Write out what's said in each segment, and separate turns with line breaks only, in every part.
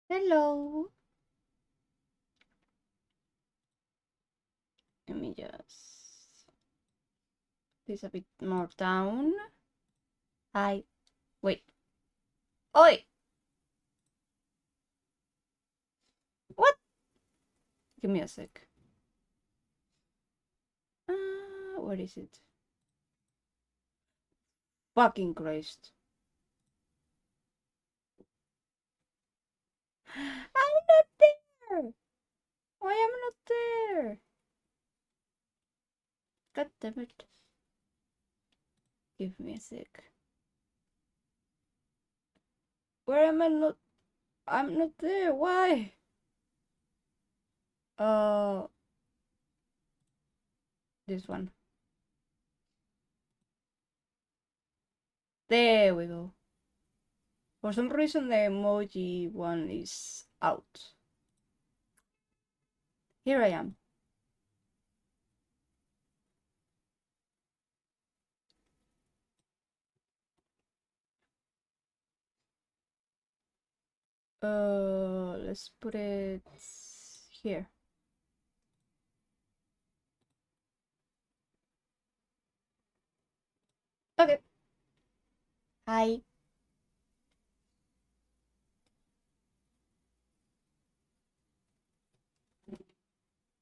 Hello. Let me just this a bit more down. Hi. Wait. Oi. What? Give me a sec. Where is it? Fucking Christ. I'm not there. Why am I not there? God damn it. Give me a sec. Where am I not? I'm not there. Why? Uh, this one. There we go. For some reason, the emoji one is out. Here I am. Let's put it here. Okay. Hi.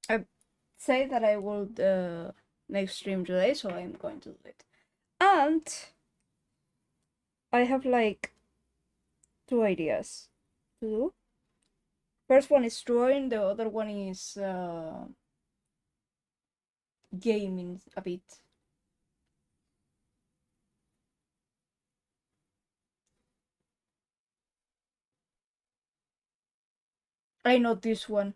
I say that I will next stream today, so I'm going to do it. And I have like two ideas to do. First one is drawing, the other one is gaming a bit. I know this one.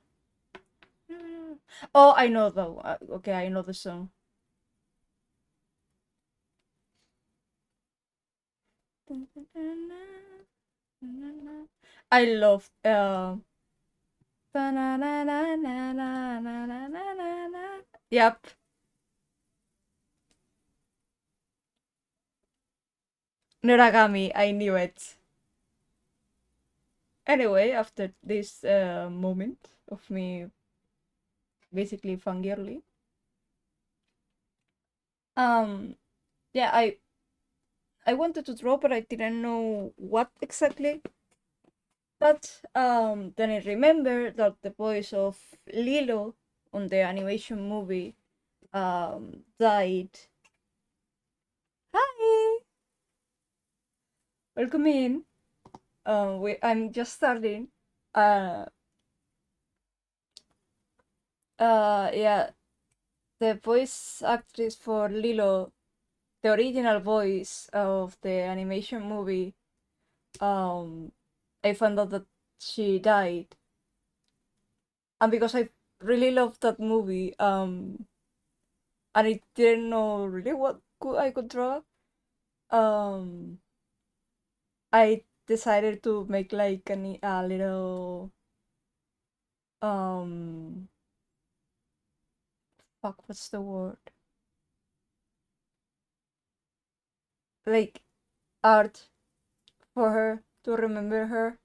Oh, I know though. Okay, I know the song. I love Yep. Noragami, I knew it. Anyway, after this moment of me basically fangirly, yeah, I wanted to draw, but I didn't know what exactly. But then I remember that the voice of Lilo on the animation movie died. Hi, welcome in. I'm just starting. Uh, yeah, the voice actress for Lilo, the original voice of the animation movie, I found out that she died, and because I really loved that movie, and I didn't know really what I could draw, um, I decided to make like a little um, fuck, what's the word? Like art for her to remember her.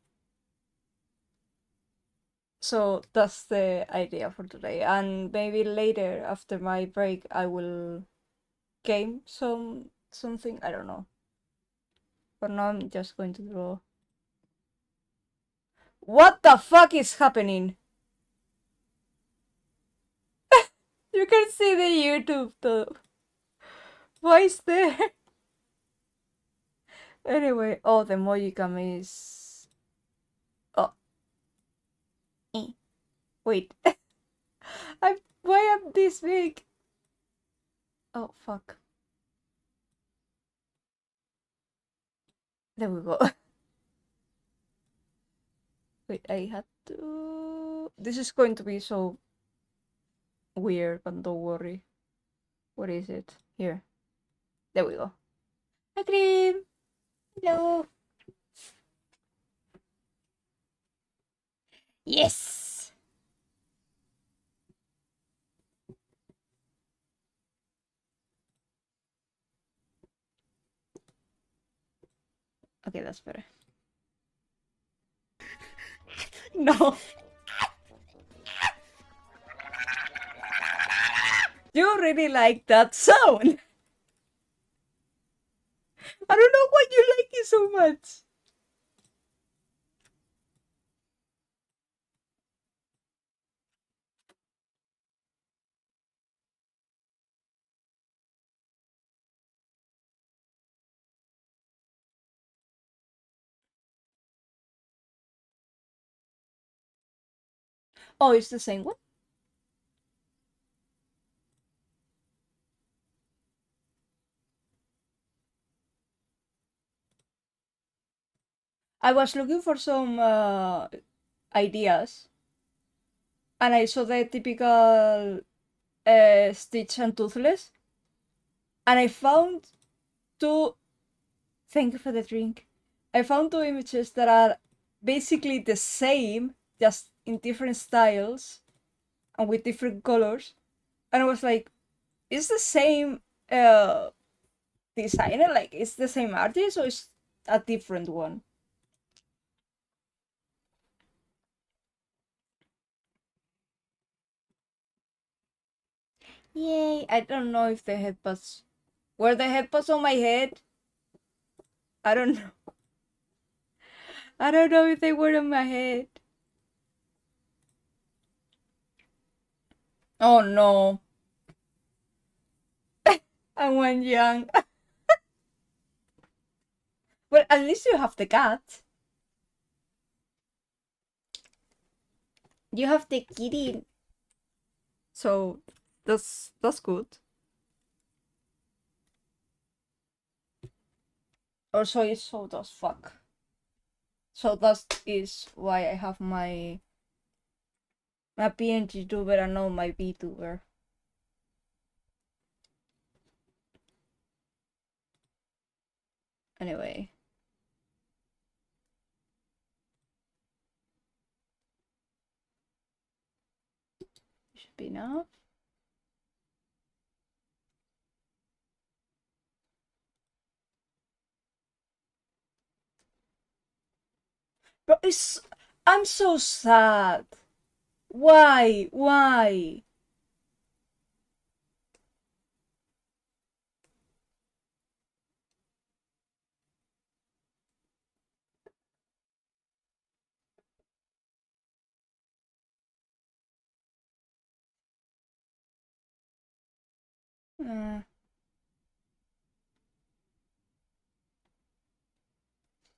So that's the idea for today, and maybe later after my break I will game something, I don't know. For now I'm just going to draw. What the fuck is happening? You can see the YouTube though. Why is there? Anyway, oh, the Mojicam is... Oh, wait. Why am this big? Oh, fuck. There we go. Wait, I had to... This is going to be so weird, but don't worry. What is it? Here. There we go. Hi, Cream! Hello! Yes! Okay, that's better. No. You really like that sound. I don't know why you like it so much. Oh, it's the same one? I was looking for some ideas and I saw the typical Stitch and Toothless and I found two. Thank you for the drink. I found two images that are basically the same, just in different styles and with different colors. And I was like, is the same designer? Like, is the same artist or is a different one? Yay! I don't know if the headbuds were the headbuds on my head. I don't know. I don't know if they were on my head. Oh no! I went young. Well, at least you have the cat. You have the kitty. So that's good. Also, it's so does fuck. So that is why I have my PNG tuber and not my VTuber. Anyway, should be enough. But it's I'm so sad. Why? Why? Uh,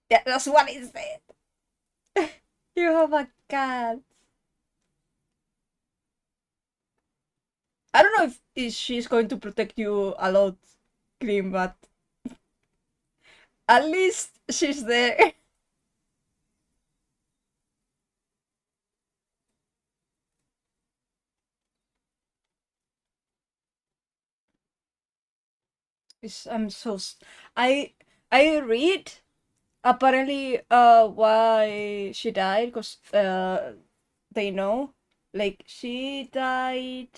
yeah, that's what it said. You have a cat. I don't know if she's going to protect you a lot, Cream, but at least she's there. I'm so. I read apparently why she died because they know like she died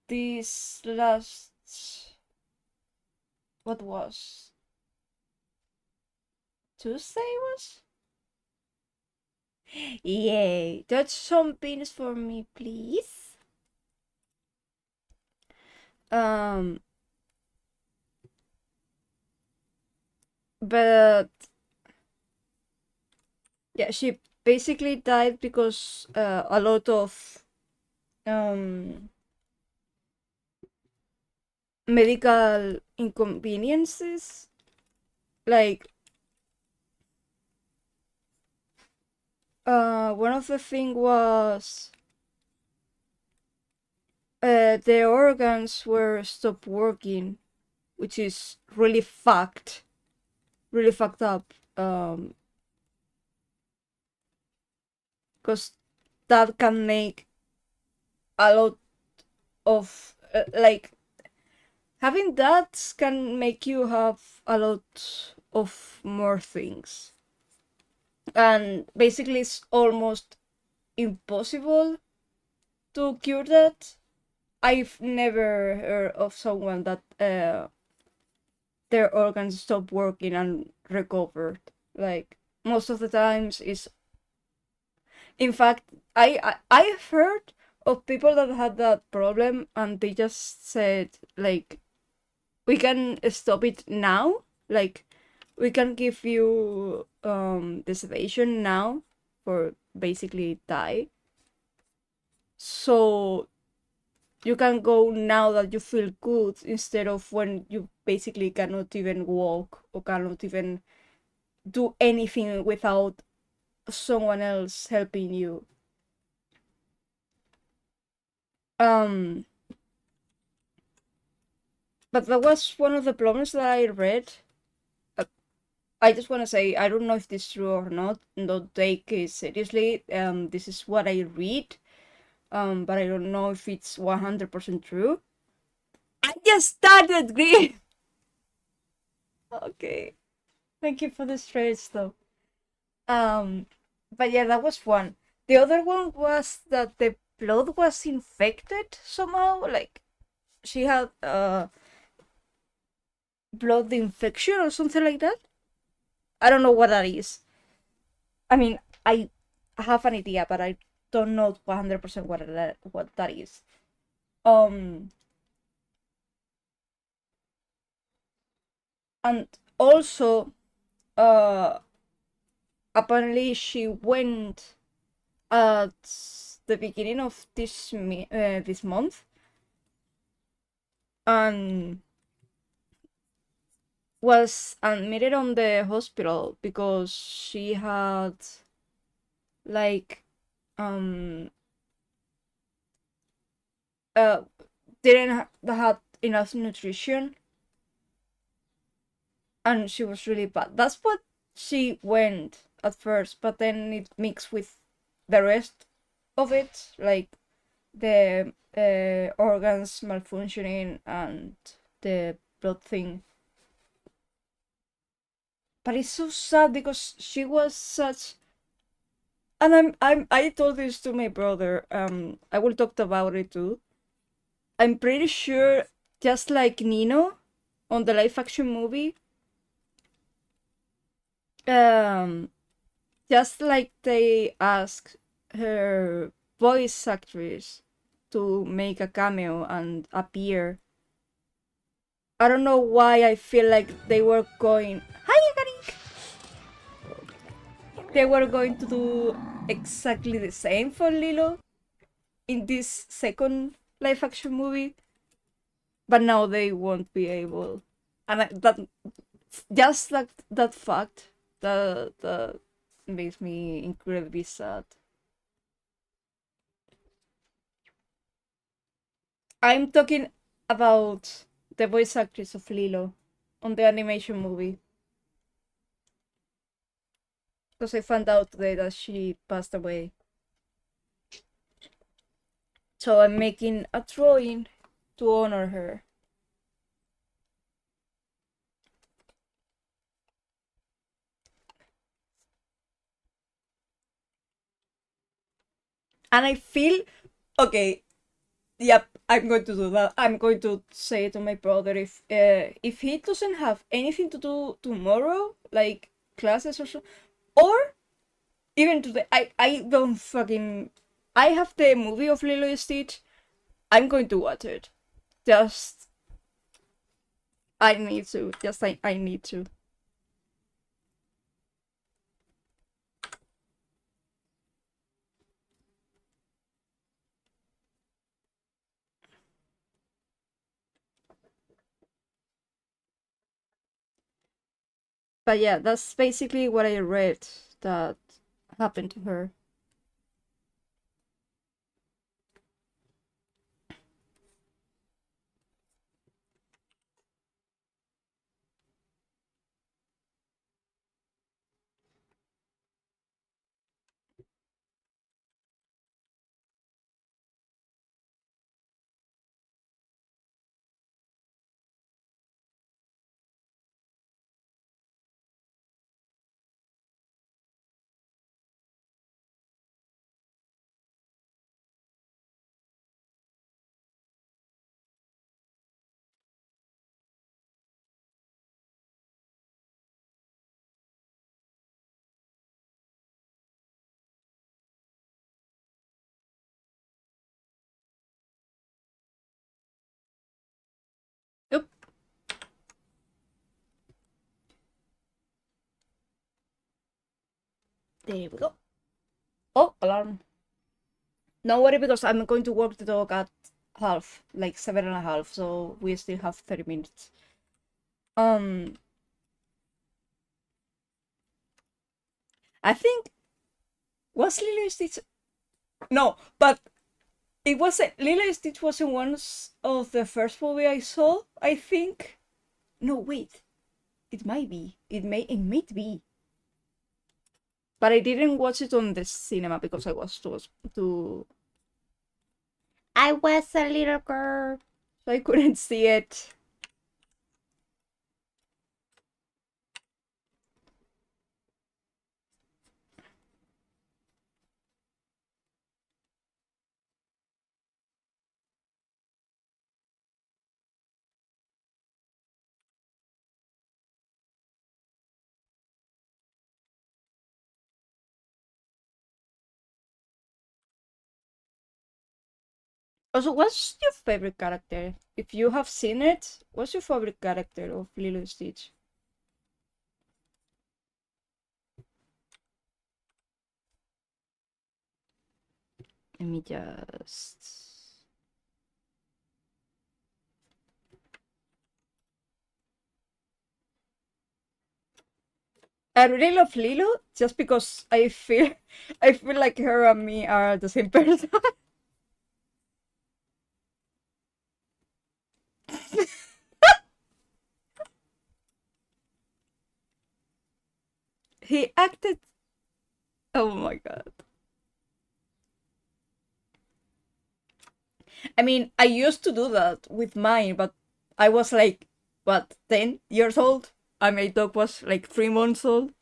this last what was Tuesday was. Yay! Touch some pins for me, please. Um, but yeah, she basically died because a lot of um medical inconveniences. Like one of the thing was the organs were stopped working, which is really fucked up. Because that can make a lot of like having that can make you have a lot of more things, and basically it's almost impossible to cure that. I've never heard of someone that their organs stopped working and recovered. Like most of the times is, in fact, I've heard of people that had that problem and they just said like, we can stop it now, like we can give you the sedation now for basically die, so you can go now that you feel good, instead of when you basically cannot even walk or cannot even do anything without someone else helping you. um but that was one of the problems that I read. uh, I just want to say, I don't know if this is true or not, don't take it seriously. This is what I read, but I don't know if it's 100% true. I just started green. Okay, thank you for the stress though. Um, but yeah, that was one. The other one was that the blood was infected somehow. Like she had blood infection or something like that. I don't know what that is. I mean, I have an idea, but I don't know 100% what that is. Um, and also, uh, apparently she went at the beginning of this month, and was admitted on the hospital because she had like um uh didn't have enough nutrition, and she was really bad. That's what she went at first, but then it mixed with the rest of it, like the organs malfunctioning and the blood thing. But it's so sad because she was such, and I told this to my brother. I will talk about it too. I'm pretty sure, just like Nino on the live action movie, um, just like they asked her voice actress to make a cameo and appear. I don't know why I feel like they were going. Hi, Yakarik! They were going to do exactly the same for Lilo in this second live action movie, but now they won't be able. And that, just that fact, that makes me incredibly sad. I'm talking about the voice actress of Lilo on the animation movie, because I found out today that she passed away. So I'm making a drawing to honor her. And I feel okay. Yep, I'm going to do that. I'm going to say to my brother, if he doesn't have anything to do tomorrow, like classes or so, or even today, I don't fucking. I have the movie of Lilo and Stitch. I'm going to watch it. Just I need to. Just I need to. But yeah, that's basically what I read that happened to her. There we go. Oh, alarm. Don't worry because I'm going to walk the dog at half, like 7:30, so we still have 30 minutes. Um, I think was Lilo and Stitch. No, but it wasn't. Lilo and Stitch wasn't one of the first movie I saw. I think. No, wait. It might be. It might be. But I didn't watch it on the cinema because I was too. I was a little girl, so I couldn't see it. Also, what's your favorite character? If you have seen it, what's your favorite character of Lilo and Stitch? Let me just. I really love Lilo just because I feel like her and me are the same person. He acted. Oh my god. I mean, I used to do that with mine, but I was like, what, 10 years old? And my dog was like 3 months old.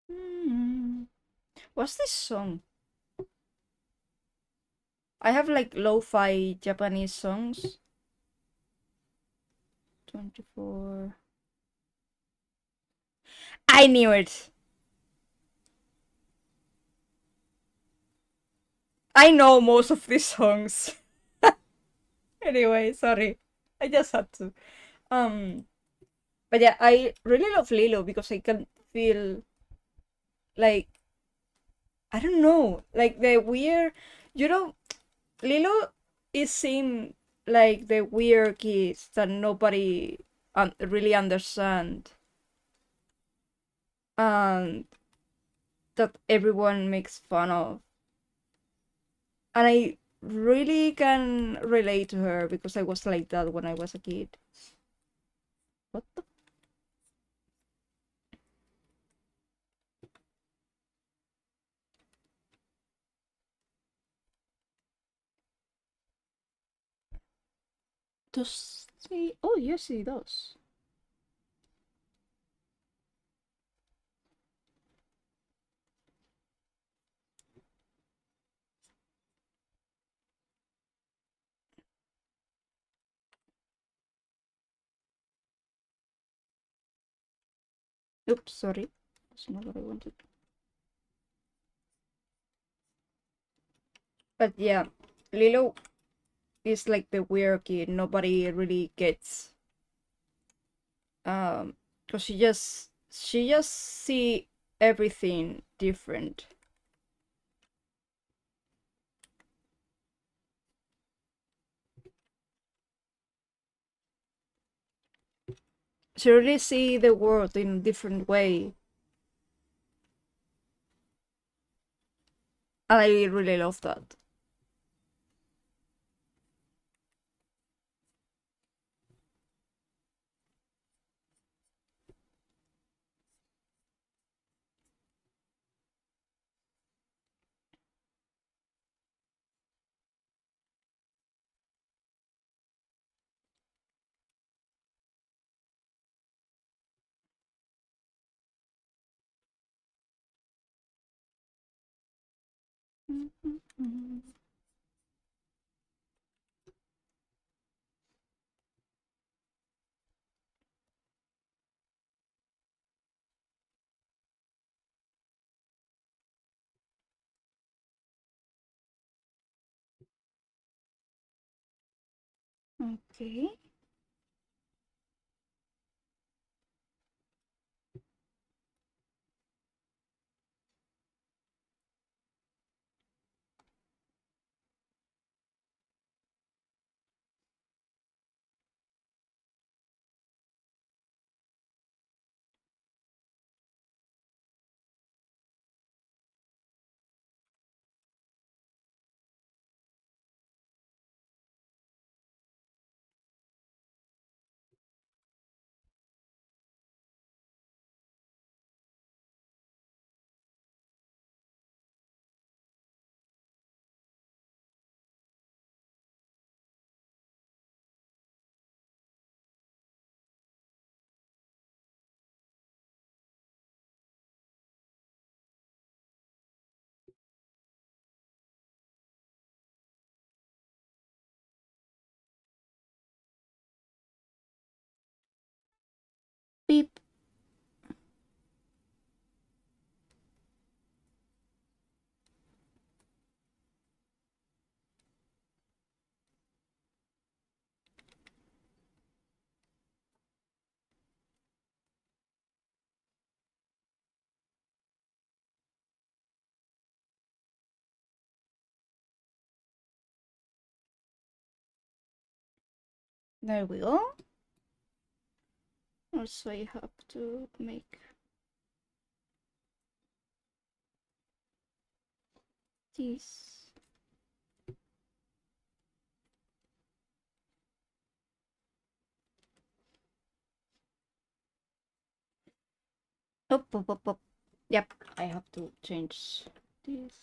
Hmm. What's this song? I have like lo-fi Japanese songs. 24. I knew it. I know most of these songs. Anyway, sorry. I just had to. Um, but yeah, I really love Lilo because I can feel like I don't know, like the weird, you know, Lilo is seem like the weird kids that nobody really understand and that everyone makes fun of. And I really can relate to her because I was like that when I was a kid. What the? Does he? Oh, yes, he does. Oops, sorry. That's not what I wanted. But yeah, Lilo is like the weird kid nobody really gets. Because she just see everything different. She really see the world in a different way, and I really love that. Okay. Beep. There we go. Also, I have to make this. Up. Yep, I have to change this.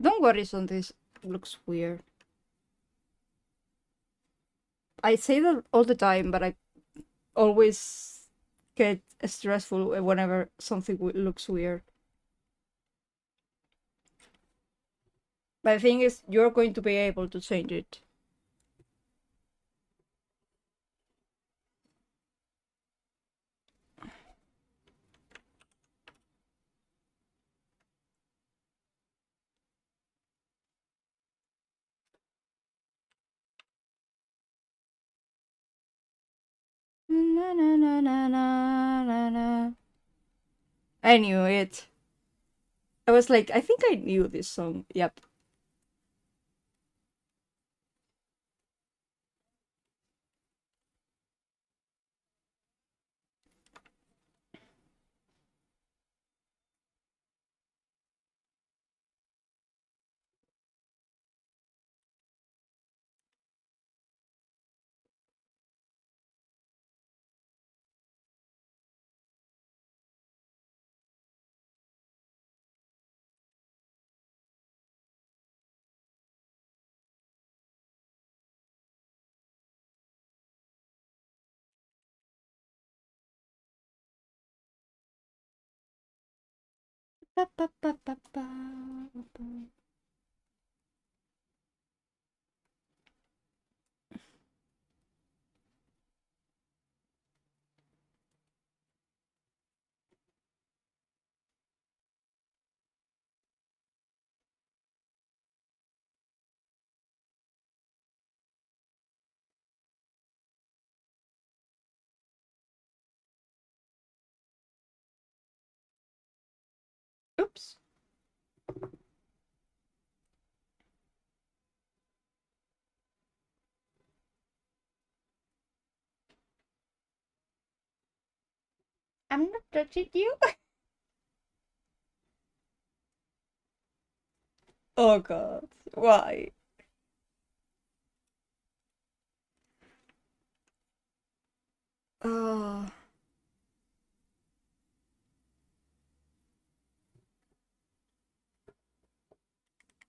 Don't worry, son, this looks weird. I say that all the time, but I always get stressful whenever something looks weird. But the thing is, you're going to be able to change it. Na, na, na, na, na, na, na. I knew it. I was like, I think I knew this song. Yep. Ba, ba, ba, ba, ba, ba. Oops. I'm not touching you. Oh god. Why? Oh.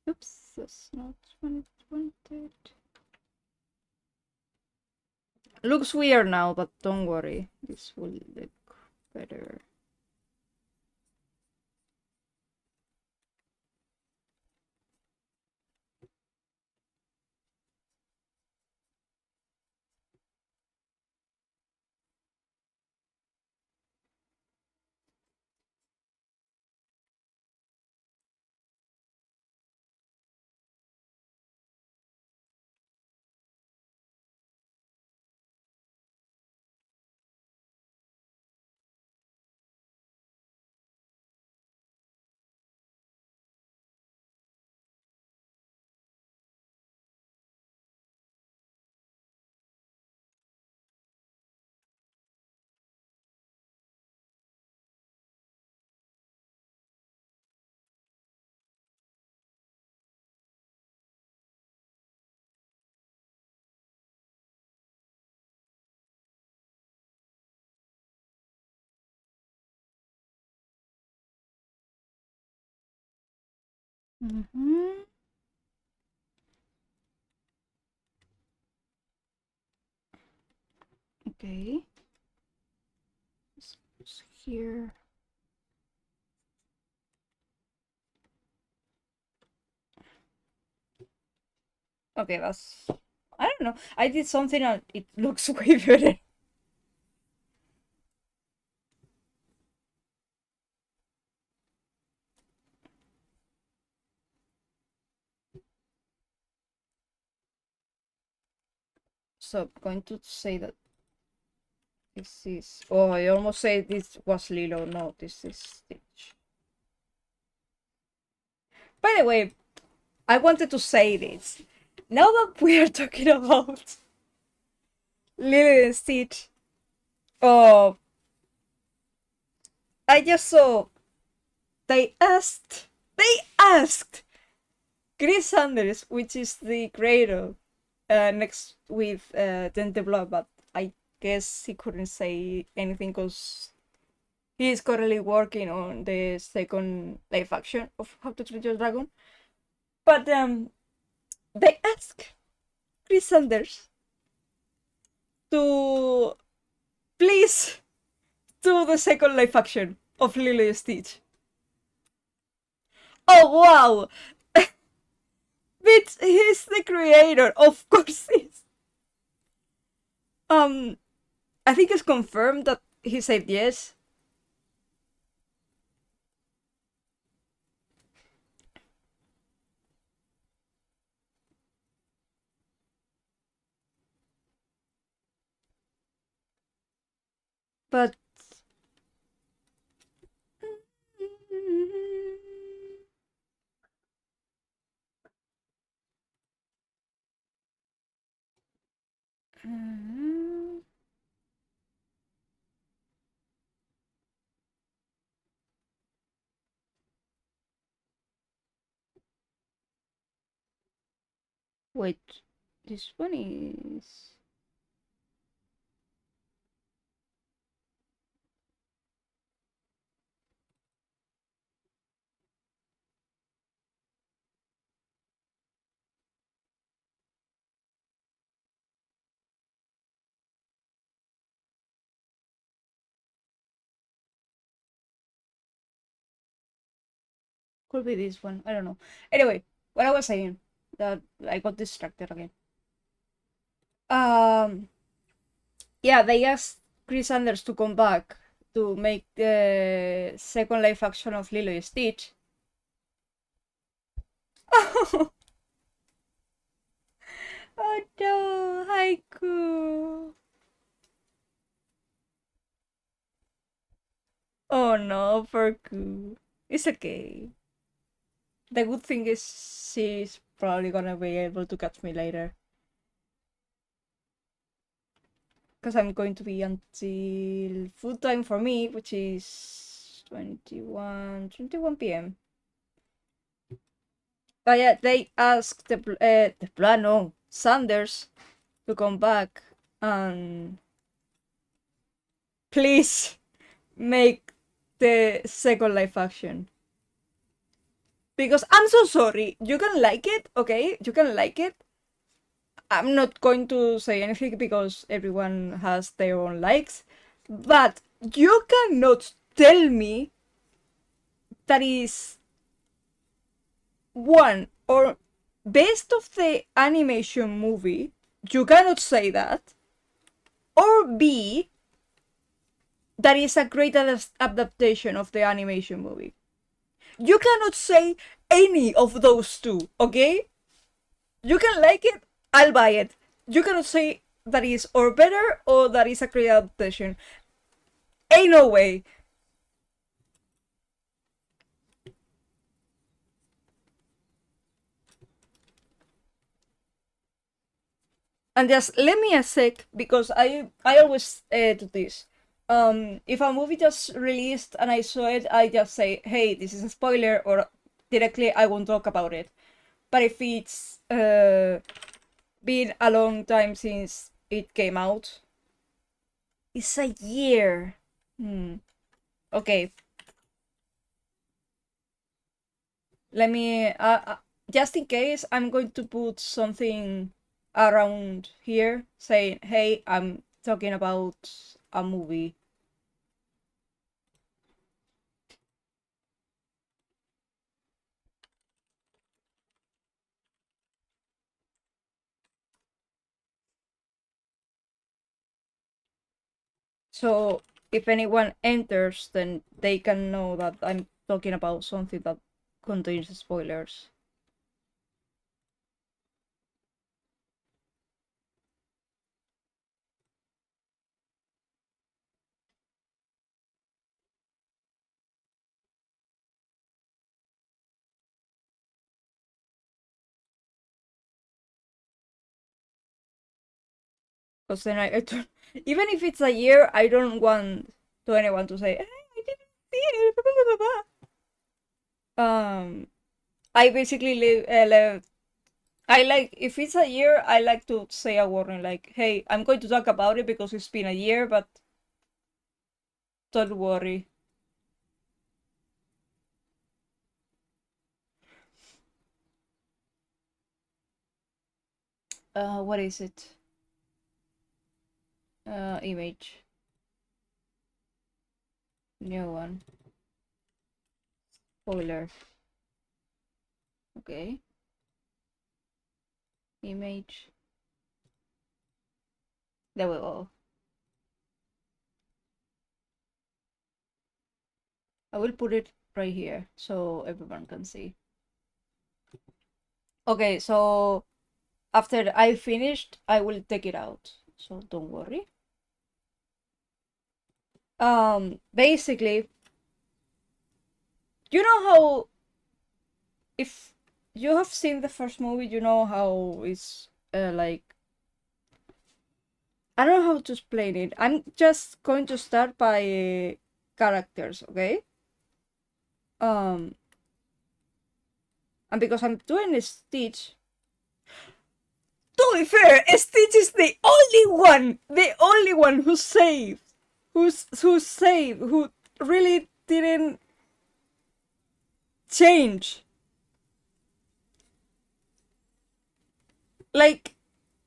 Oops, that's not what I wanted. Looks weird now, but don't worry. This will look better. Mm-hmm. Okay. It's here. Okay, that's... I don't know. I did something and it looks way better. So I'm going to say that this is... Oh, I almost said this was Lilo. No, this is Stitch. By the way, I wanted to say this. Now that we are talking about Lilo and Stitch, oh, I just saw they asked Chris Sanders, which is the creator, next with Dente Blood, but I guess he couldn't say anything because he is currently working on the second live action of How to Treat Your Dragon. But they asked Chris Sanders to please do the second live action of Lilo and Stitch. Oh wow! Bitch, he's the creator, of course he's. Um, I think it's confirmed that he said yes. But wait, this one is... Could be this one. I don't know. Anyway, what I was saying, that I got distracted again. Um, yeah, they asked Chris Sanders to come back to make the second live action of Lilo and Stitch. Oh, oh no, haiku. Oh no, Perku. It's okay. The good thing is she's probably gonna be able to catch me later. Because I'm going to be until full time for me, which is 21 p.m. But yeah, they asked the Plano Sanders to come back and please make the second live action. Because I'm so sorry, you can like it, okay? You can like it. I'm not going to say anything because everyone has their own likes, but you cannot tell me that is one or best of the animation movie. You cannot say that. Or B, that is a great adaptation of the animation movie. You cannot say any of those two, okay? You can like it, I'll buy it. You cannot say that is or better or that is a great adaptation. Ain't no way. And just let me a sec because I always do this. If a movie just released and I saw it, I just say, hey, this is a spoiler, or directly I won't talk about it. But if it's been a long time since it came out, it's a year. Okay. Let me, just in case, I'm going to put something around here saying, hey, I'm talking about a movie. So if anyone enters, then they can know that I'm talking about something that contains spoilers. Because then I don't, even if it's a year, I don't want to anyone to say, hey, I didn't see it. Blah, blah, blah, blah. I basically left. I like, if it's a year, I like to say a warning like, hey, I'm going to talk about it because it's been a year, but don't worry. What is it? Image. New one. Spoiler. Okay. Image. There we go. I will put it right here so everyone can see. Okay, so after I finished, I will take it out. So don't worry. Basically, you know how, if you have seen the first movie, you know how it's like, I don't know how to explain it. I'm just going to start by characters, okay? Um, and because I'm doing a Stitch, to be fair, Stitch is the only one who saved, who really didn't change. Like,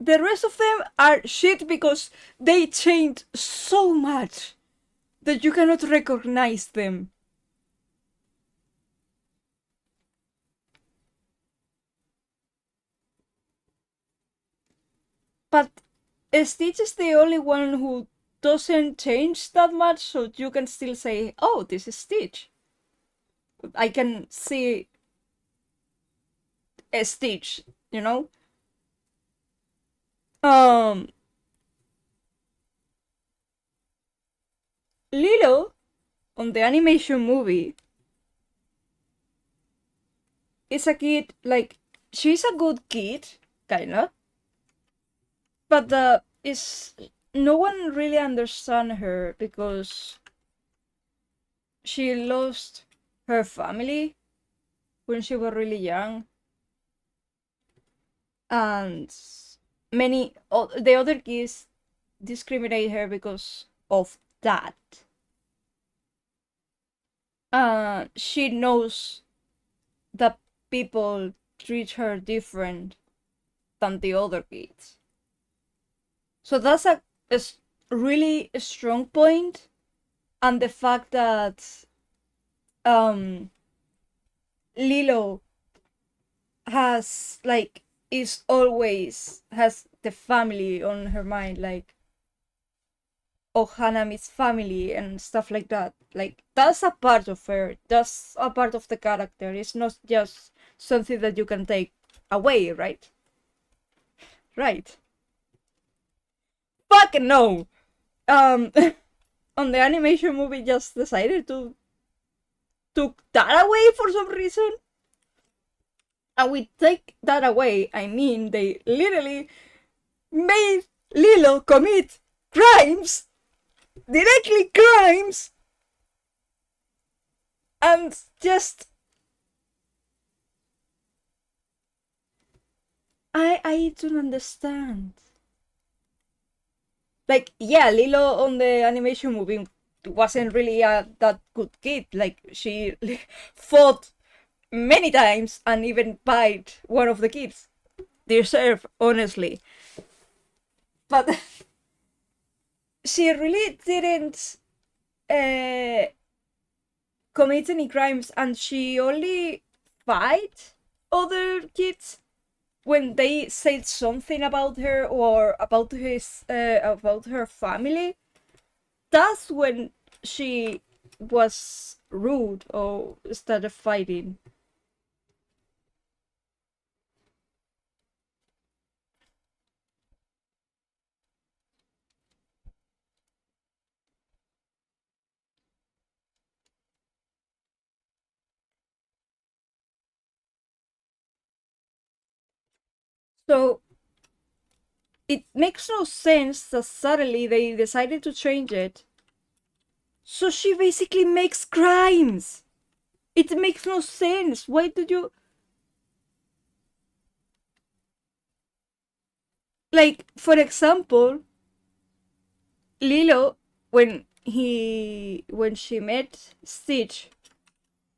the rest of them are shit because they changed so much that you cannot recognize them. But Stitch is the only one who doesn't change that much, so you can still say, oh, this is Stitch. I can see a Stitch, you know? Um, Lilo, on the animation movie, is a kid, like, she's a good kid, kinda, but is no one really understand her because she lost her family when she was really young, and the other kids discriminate her because of that. She knows that people treat her different than the other kids. So that's a really strong point, and the fact that um Lilo has like is always has the family on her mind, like, oh, Hanami's family and stuff like that. Like, that's a part of her. That's a part of the character. It's not just something that you can take away, right? Right. Fuck no. Um, on the animation movie, just decided to took that away for some reason. And we take that away, I mean they literally made Lilo commit crimes, directly crimes, and just I don't understand. Like, yeah, Lilo on the animation movie wasn't really a that good kid. Like, she fought many times and even bite one of the kids. Deserve, honestly. But she really didn't uh, commit any crimes, and she only fight other kids when they said something about her or about her family. That's when she was rude or started fighting. So it makes no sense that suddenly they decided to change it. So she basically makes crimes. It makes no sense. Why did you, like, for example, Lilo, when she met Stitch,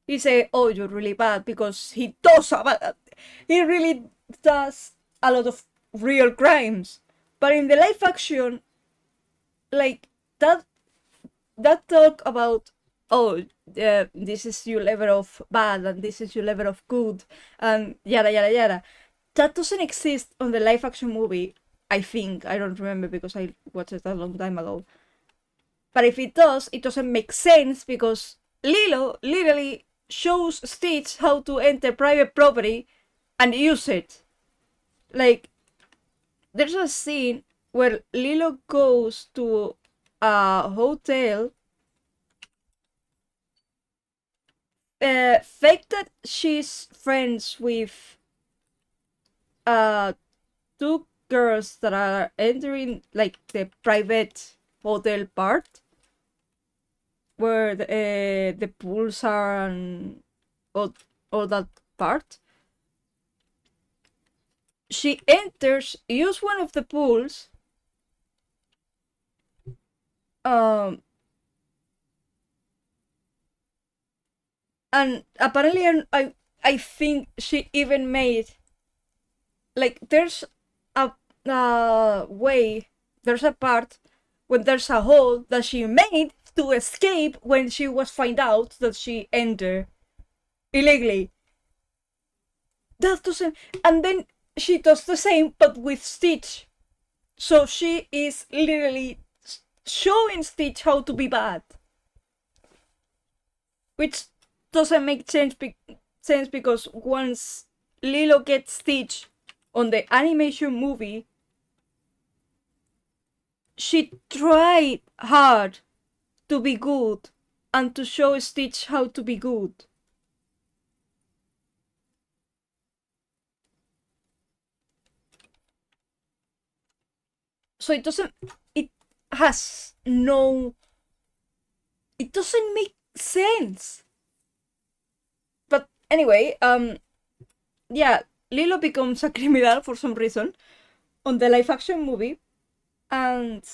he say, "Oh, you're really bad," because he really does a lot of real crimes. But in the live action, like that that talk about, oh, this is your level of bad and this is your level of good and yada yada yada, that doesn't exist on the live action movie. I think, I don't remember because I watched it a long time ago. But if it does, it doesn't make sense because Lilo literally shows Stitch how to enter private property and use it. Like, there's a scene where Lilo goes to a hotel, fake that she's friends with uh two girls that are entering like the private hotel part where the pools are and all, all that part. She enters, use one of the pools, um, and apparently I think she even made, like, there's a way, there's a part when there's a hole that she made to escape when she was find out that she entered illegally. That doesn't, and then she does the same but with Stitch. So she is literally showing Stitch how to be bad, which doesn't make sense because once Lilo gets Stitch on the animation movie, she tried hard to be good and to show Stitch how to be good. So it has no, it doesn't make sense. But anyway, yeah, Lilo becomes a criminal for some reason on the live action movie, and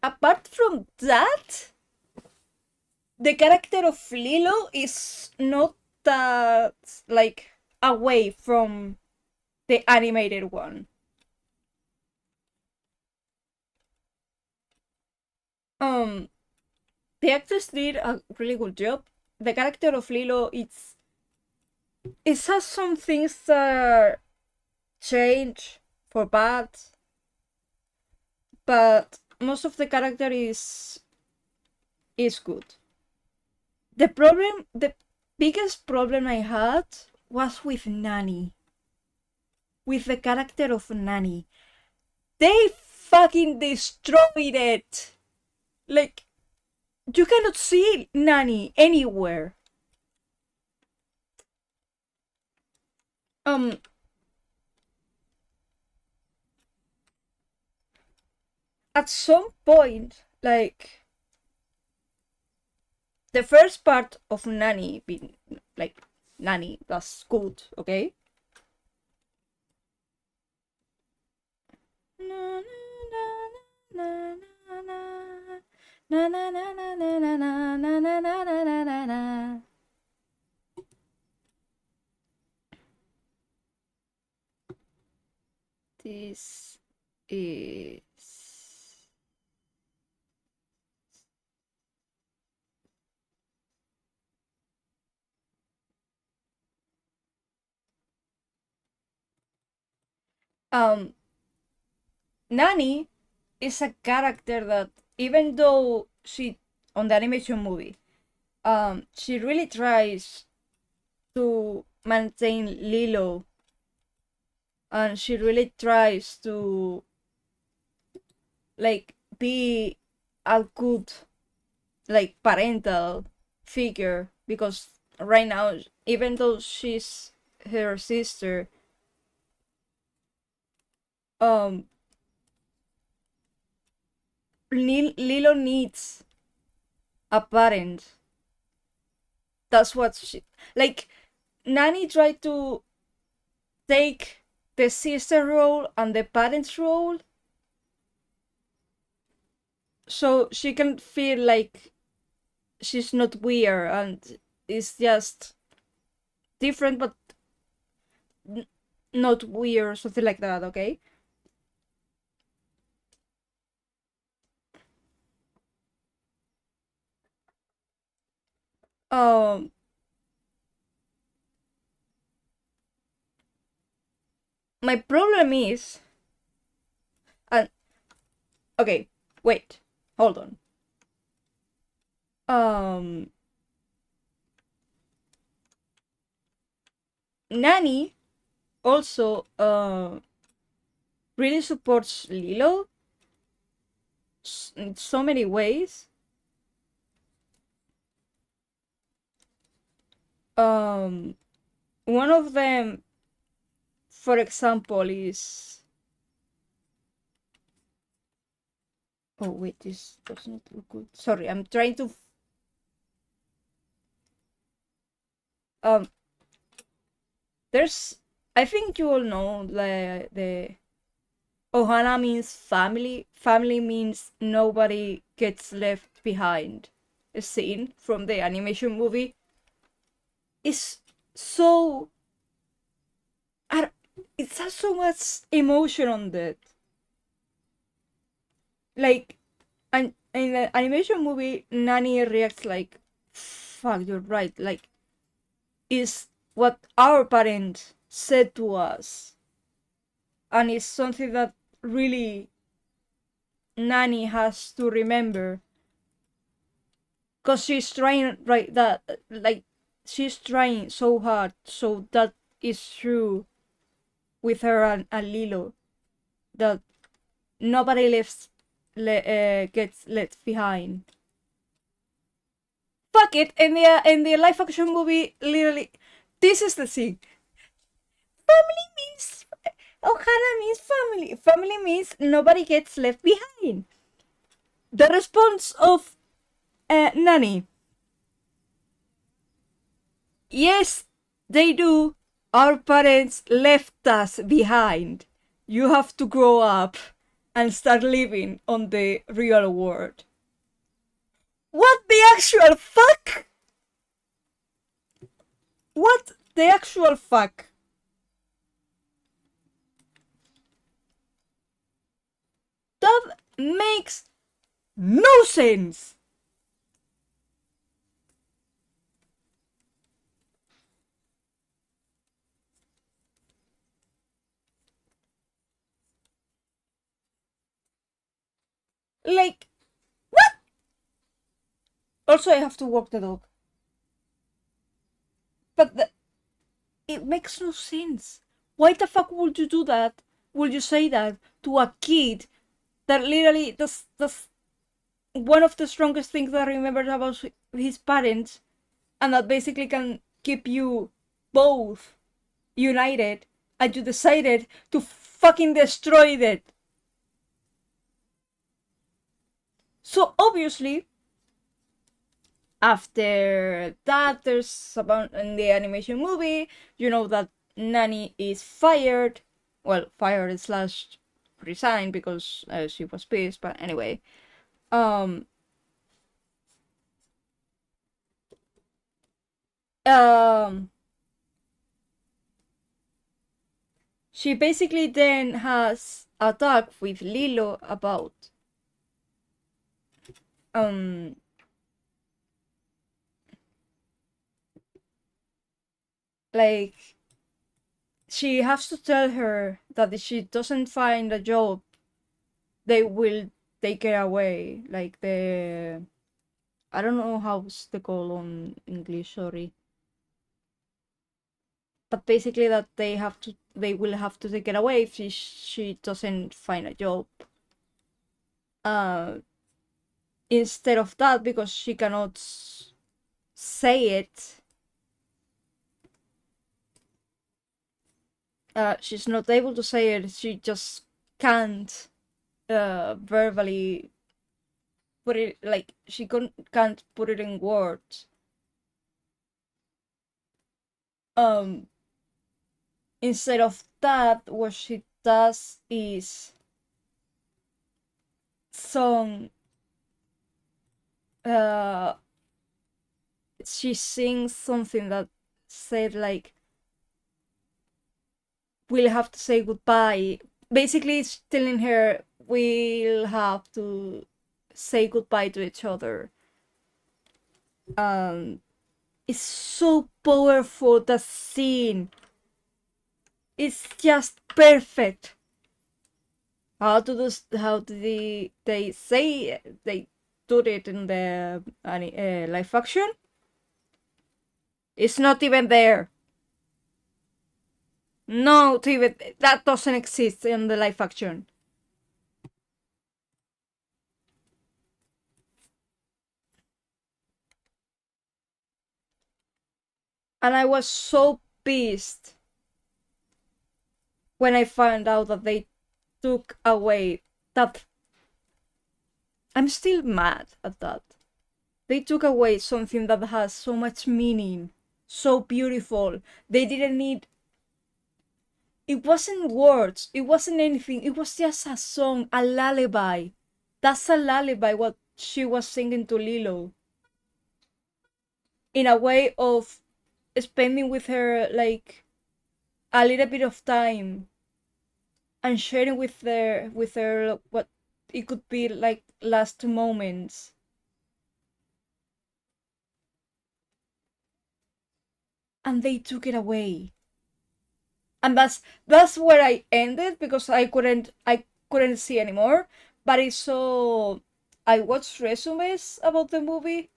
apart from that, the character of Lilo is not that like away from the animated one. Um, the actress did a really good job. The character of Lilo, it has some things that change for bad, but most of the character is good. The biggest problem I had was with Nanny, with the character of Nanny. They fucking destroyed it. Like, you cannot see Nanny anywhere. Um, at some point, like the first part of Nanny being like Nanny, that's good, okay? This is um Nani is a character that, even though she, on the animation movie, she really tries to maintain Lilo, and she really tries to like be a good like parental figure, because right now, even though she's her sister, um Lilo needs a parent. That's what she like. Nani tried to take the sister role and the parent's role, so she can feel like she's not weird and is just different, but n- not weird, something like that. Okay. Um, my problem is, and okay, wait, hold on. Um, Nani also really supports Lilo in so many ways. Um, one of them, for example, is, oh wait, this does not look good. Sorry, I'm trying to um. There's, I think you all know the Ohana means family. Family means nobody gets left behind. A scene from the animation movie is so. It has so much emotion on that. Like, and in the animation movie, Nani reacts like, "Fuck, you're right." Like, is what our parents said to us, and it's something that really Nani has to remember, because she's trying, right, that like she's trying so hard, so that is true with her and Lilo, that nobody gets left behind. Fuck it, in the live action movie, literally, this is the thing. Family means, Ohana means family. Family means nobody gets left behind. The response of Nani: yes, they do. Our parents left us behind. You have to grow up and start living on the real world. What the actual fuck? What the actual fuck? That makes no sense. Like, what? Also, I have to walk the dog. But it makes no sense. Why the fuck would you do that? Would you say that to a kid that literally that's one of the strongest things that I remember about his parents, and that basically can keep you both united, and you decided to fucking destroy that. So obviously, after that, there's about in the animation movie, you know that Nani is fired. Well, fired slash resigned, because she was pissed. But anyway, um, um, she basically then has a talk with Lilo about um like she has to tell her that if she doesn't find a job, they will take her away. Like the I don't know how's the call on English, sorry. But basically that they will have to take it away if she doesn't find a job. Uh Instead of that, because she cannot say it, she's not able to say it, she just can't verbally put it, like she can't put it in words. um Instead of that, what she does is song uh she sings something that said like we'll have to say goodbye. Basically it's telling her we'll have to say goodbye to each other. um it's so powerful, the scene. It's just perfect. How do they say they do it in the live action? It's not even there. No, even that doesn't exist in the live action. And I was so pissed when I found out that they took away that. I'm still mad at that. They took away something that has so much meaning, so beautiful. They didn't need. It wasn't words, it wasn't anything, it was just a song, a lullaby. That's a lullaby, what she was singing to Lilo. In a way of spending with her, like, a little bit of time and sharing with her what it could be like last moments. And they took it away. And that's where I ended because I couldn't see anymore. But it's so I watched resumes about the movie.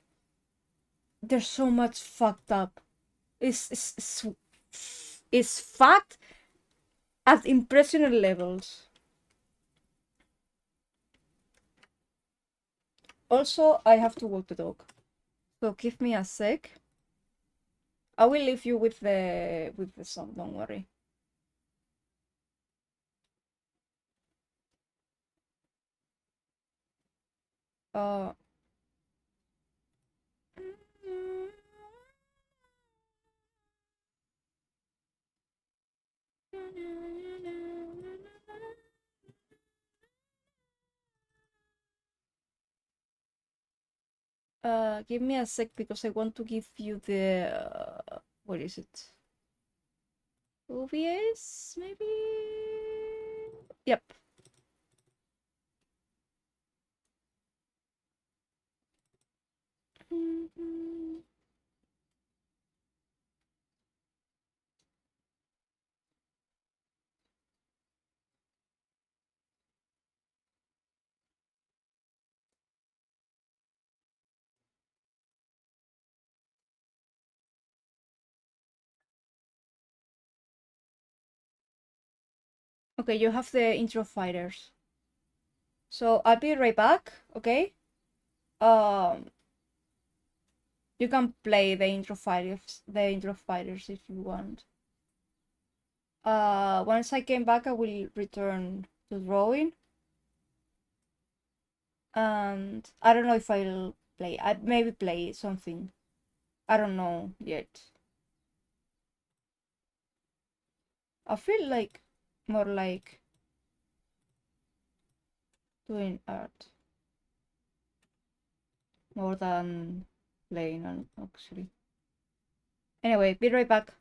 There's so much fucked up. It's fucked at impressionant levels. Also, I have to walk the dog, so give me a sec. I will leave you with the song. Don't worry. Uh. Give me a sec because I want to give you the what is it? OBS maybe? Yep. Okay, you have the intro fighters. So I'll be right back, okay? Um you can play the intro fighters if you want. Once I came back I will return to drawing. And I don't know if I'll play. I maybe play something. I don't know yet. I feel like more like doing art more than playing actually. Anyway, be right back.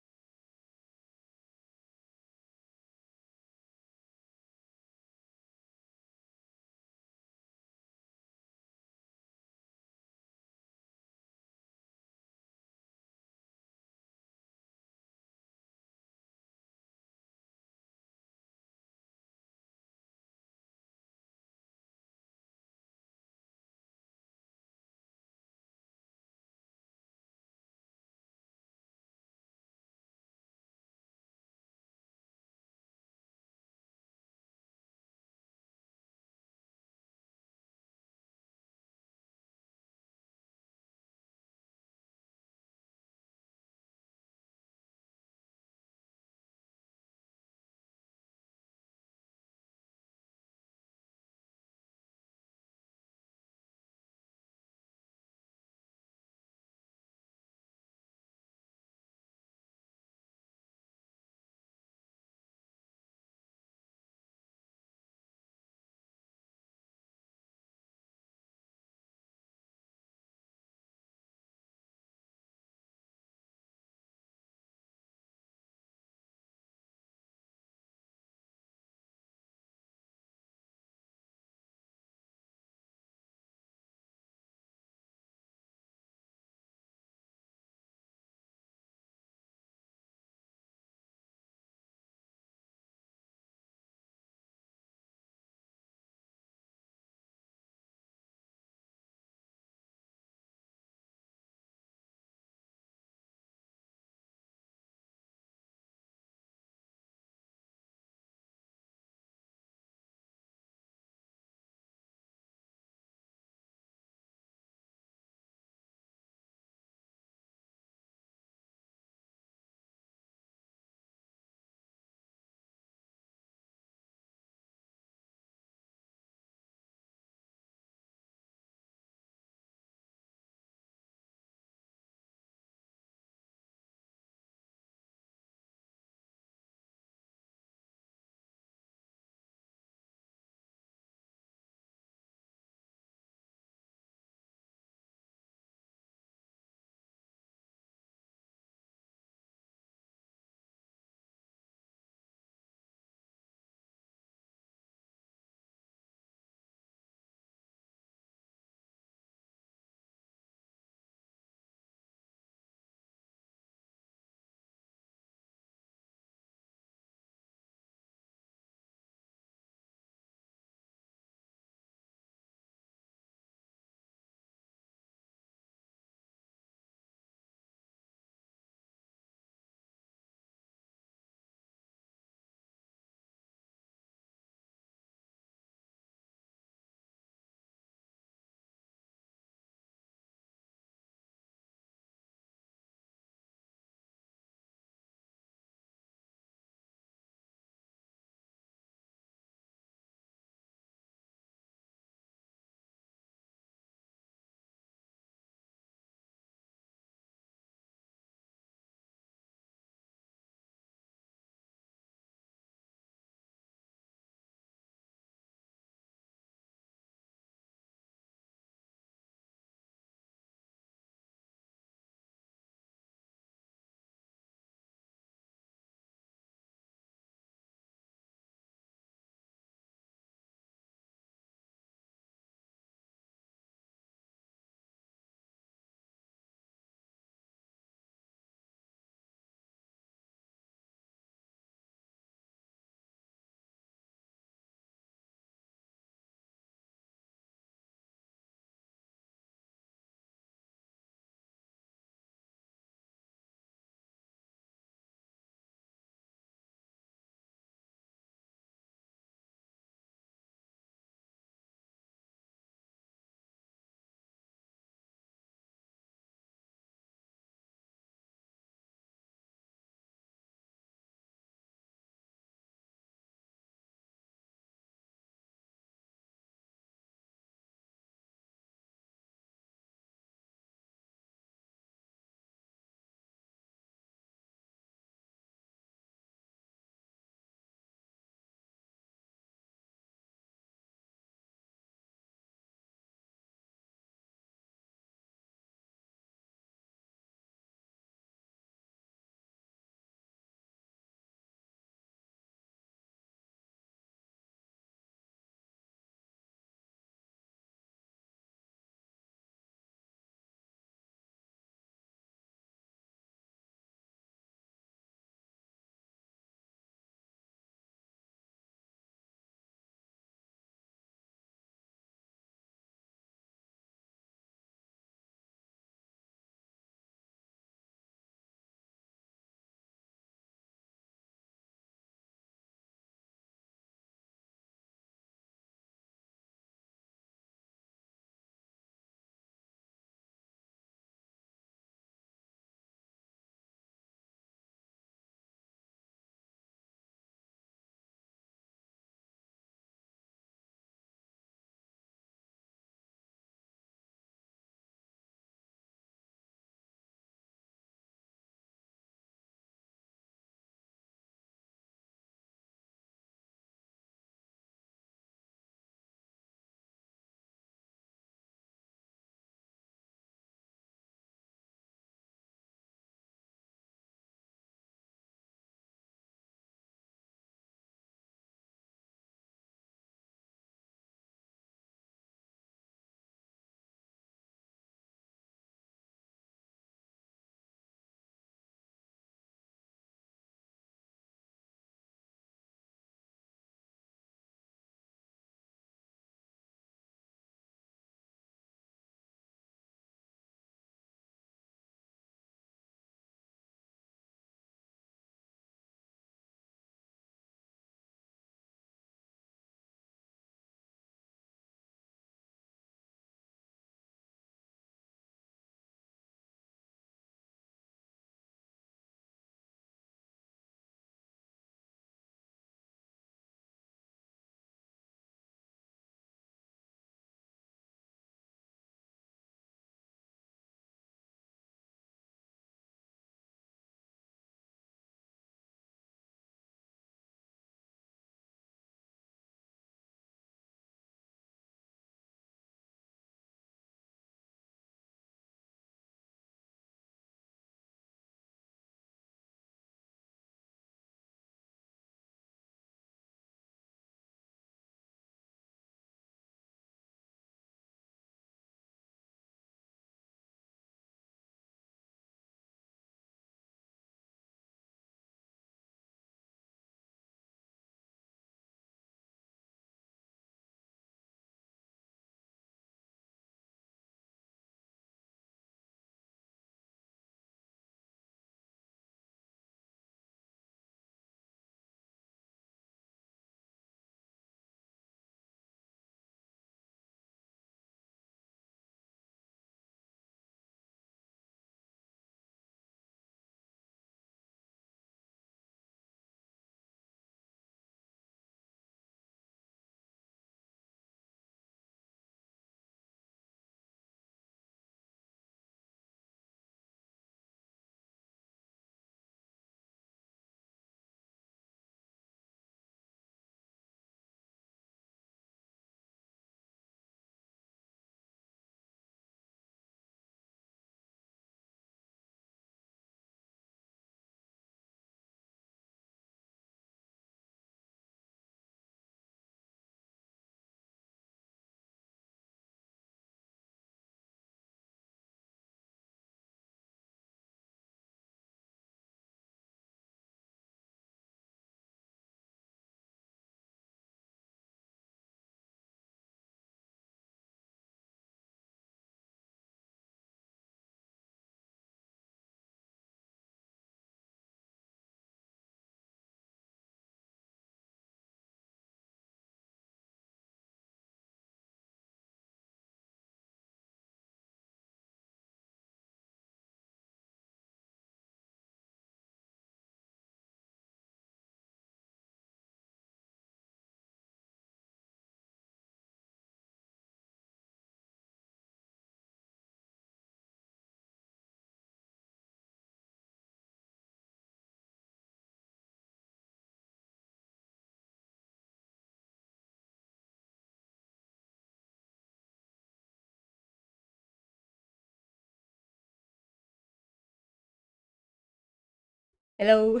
Hello.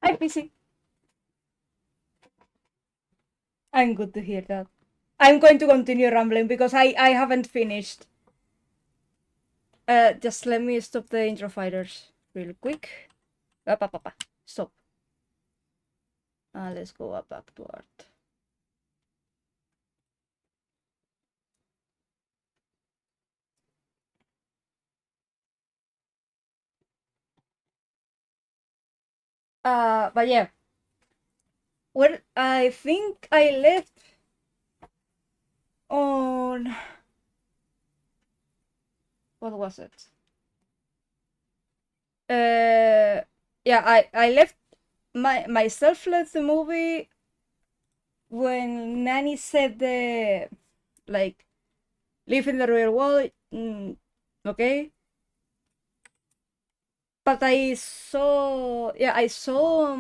Hi, PC. I'm good to hear that. I'm going to continue rambling because I haven't finished. Just let me stop the intro fighters real quick. Up. Stop. Let's go up backward. But yeah. Well, I think I left on... What was it? Yeah, I left... myself left the movie when Nanny said the... Like, live in the real world, okay? But I saw... Yeah, I saw...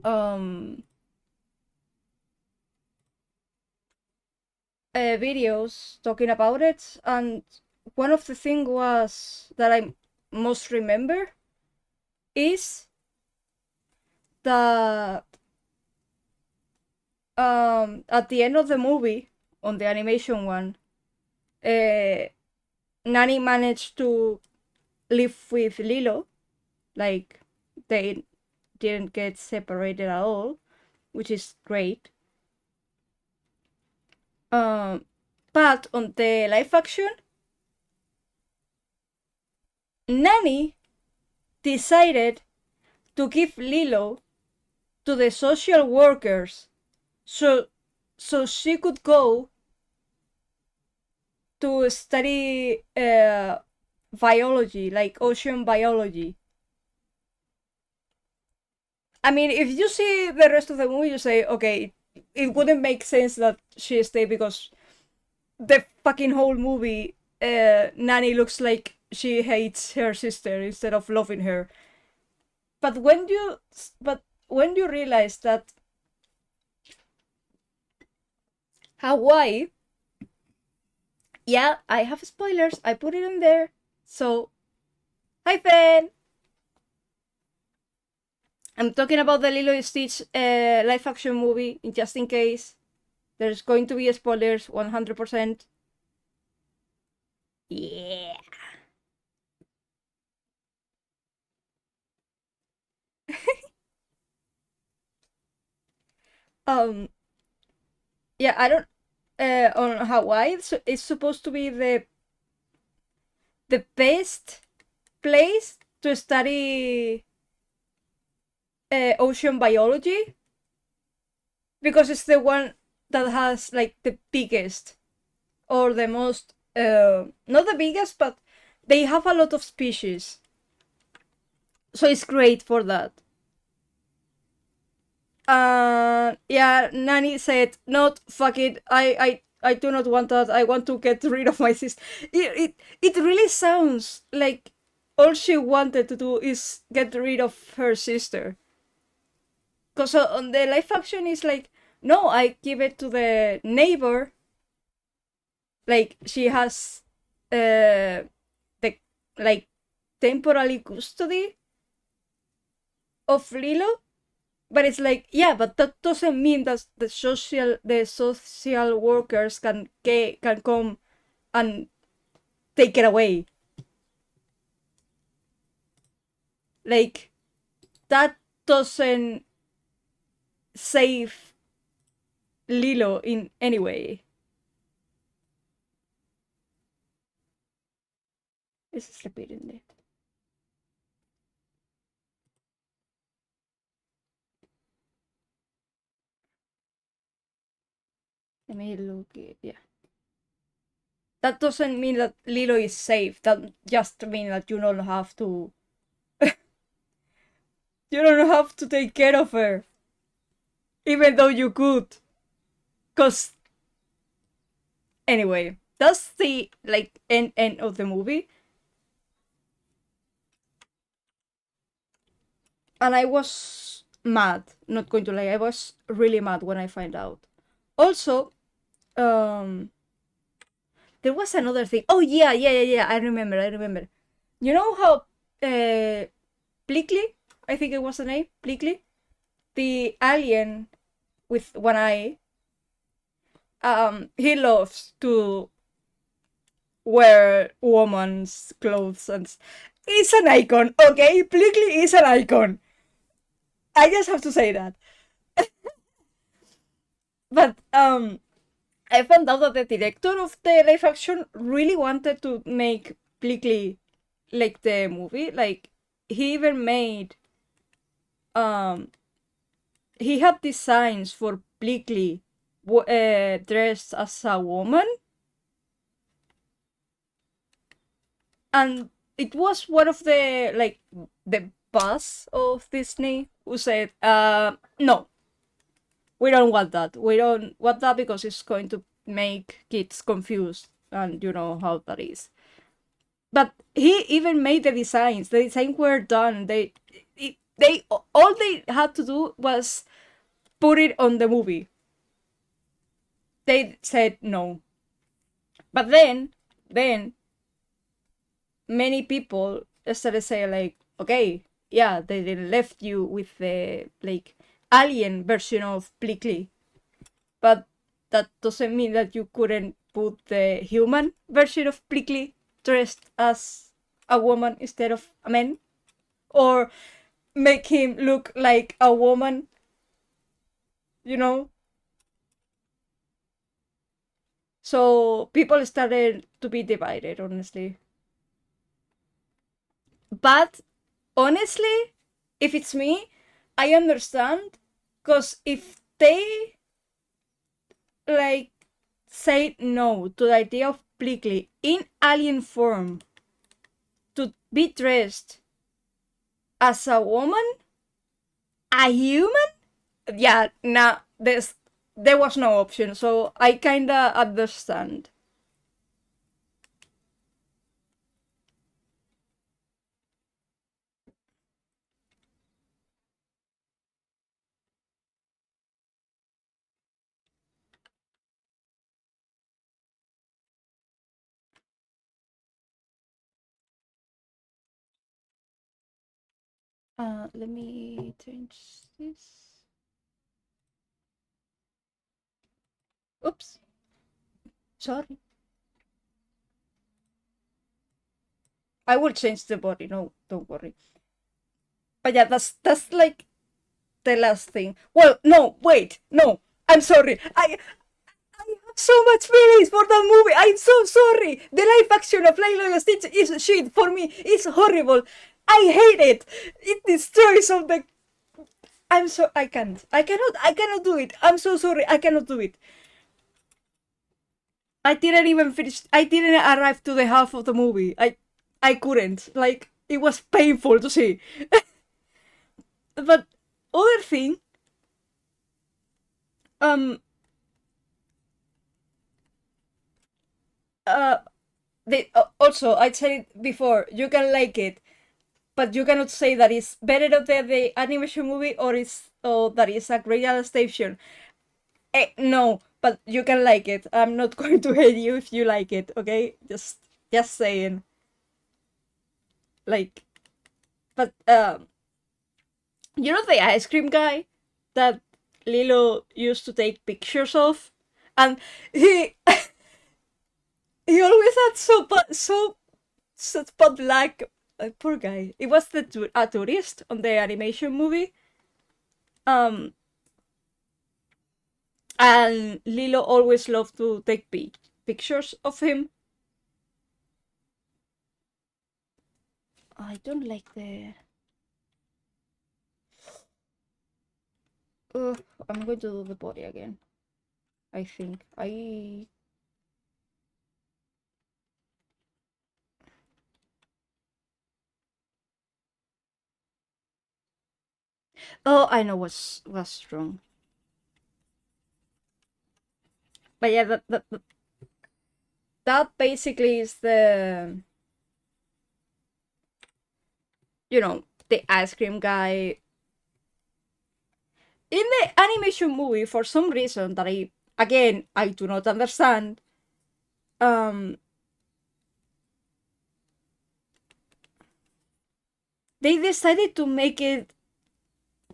um videos talking about it, and one of the things was that I most remember is that at the end of the movie, on the animation one, Nani managed to live with Lilo, like they didn't get separated at all, which is great. But on the live action, Nani decided to give Lilo to the social workers so she could go to study biology, like ocean biology. I mean, if you see the rest of the movie, you say, okay, it wouldn't make sense that she stayed because the fucking whole movie, Nanny looks like she hates her sister instead of loving her. But when you realize that Hawaii, yeah, I have spoilers. I put it in there. So, hi, fan. I'm talking about the Lilo and Stitch live action movie, just in case. There's going to be spoilers, 100%. Yeah. um. Yeah, I don't. On Hawaii, it's supposed to be the best place to study ocean biology because it's the one that has like the biggest or the most not the biggest, but they have a lot of species, so it's great for that. Yeah, Nani said, "Not fuck it. I do not want that. I want to get rid of my sister." It really sounds like all she wanted to do is get rid of her sister. Because on the live action is like, no, I give it to the neighbor. Like she has the like temporary custody of Lilo, but it's like, yeah, but that doesn't mean that the social workers can come and take it away. Like that doesn't save Lilo in any way. It's repeating it. Let me look it. Yeah. That doesn't mean that Lilo is safe. That just means that you don't have to. You don't have to take care of her, even though you could. Cause anyway, that's the like end of the movie, and I was mad. Not going to lie, I was really mad when I find out. Also, um, there was another thing. Oh yeah. I remember. You know how Bleakley, I think it was the name, Bleakley, the alien with one eye. He loves to wear woman's clothes and he's an icon, okay? Bleakley is an icon. I just have to say that. But I found out that the director of the live action really wanted to make Bleakley like the movie. Like he even made he had designs for Bleakley dressed as a woman, and it was one of the like the boss of Disney who said, "No, we don't want that. We don't want that because it's going to make kids confused, and you know how that is." But he even made the designs. The designs were done. They all they had to do was put it on the movie. They said no. But then many people started saying like, okay, yeah, they left you with the like alien version of Bleakley, but that doesn't mean that you couldn't put the human version of Bleakley dressed as a woman instead of a man, or make him look like a woman, you know. So people started to be divided, honestly. But honestly, if it's me, I understand, because if they like say no to the idea of Bleakley in alien form to be dressed as a woman, a human, yeah, nah, there was no option. So I kinda understand. Let me change this. Oops, sorry. I will change the body. No, don't worry. But yeah, that's like the last thing. Well, no, wait, no. I'm sorry. I have so much feelings for that movie. I'm so sorry. The live action of Lilo and Stitch is shit for me. It's horrible. I hate it. It destroys all the. I'm so I can't. I cannot do it. I'm so sorry. I cannot do it. I didn't even finish. I didn't arrive to the half of the movie. I couldn't. Like it was painful to see. But other thing, um, uh, also I said it before. You can like it, but you cannot say that it's better than the animation movie or that it's a great adaptation. No, but you can like it. I'm not going to hate you if you like it. Okay, just saying. Like, but you know the ice cream guy that Lilo used to take pictures of, and he he always had such bad luck. Poor guy. It was a tourist on the animation movie. Um, and Lilo always loved to take pictures of him. I don't like the. I'm going to do the body again. I think I. Oh, I know what's wrong. But yeah, that basically is the, the ice cream guy in the animation movie. For some reason that I do not understand, um they decided to make it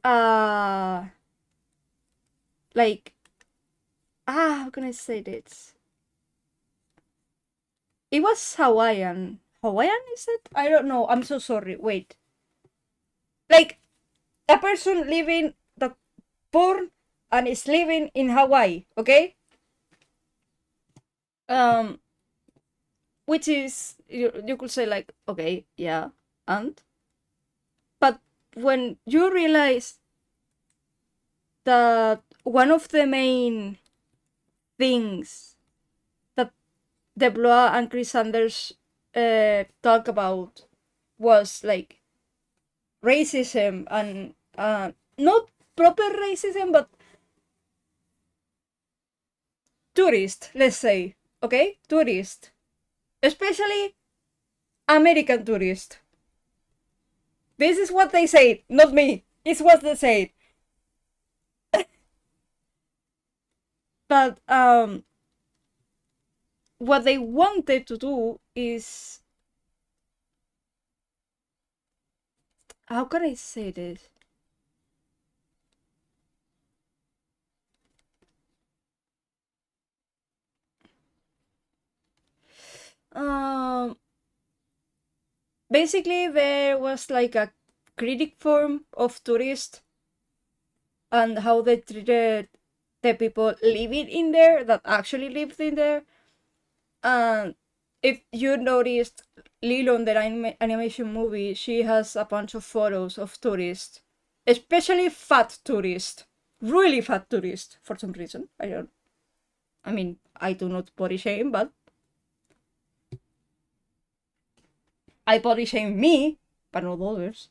uh like how can I say this? It was Hawaiian. Hawaiian is it? I don't know. I'm so sorry. Wait. Like a person living that born and is living in Hawaii, okay? Um which is you could say like, okay, yeah, and but when you realize that one of the main things that DeBlois and Chris Sanders talk about was like racism and not proper racism, but tourist, let's say, okay, tourist, especially American tourist. This is what they say, not me. It's what they say. But what they wanted to do is, how can I say this? Um, basically, there was like a critic form of tourists and how they treated the people living in there that actually lived in there. And if you noticed, Lilo in the animation movie, she has a bunch of photos of tourists, especially fat tourists, really fat tourists for some reason. I don't. I mean, I do not body shame, but I body shame me, but not others.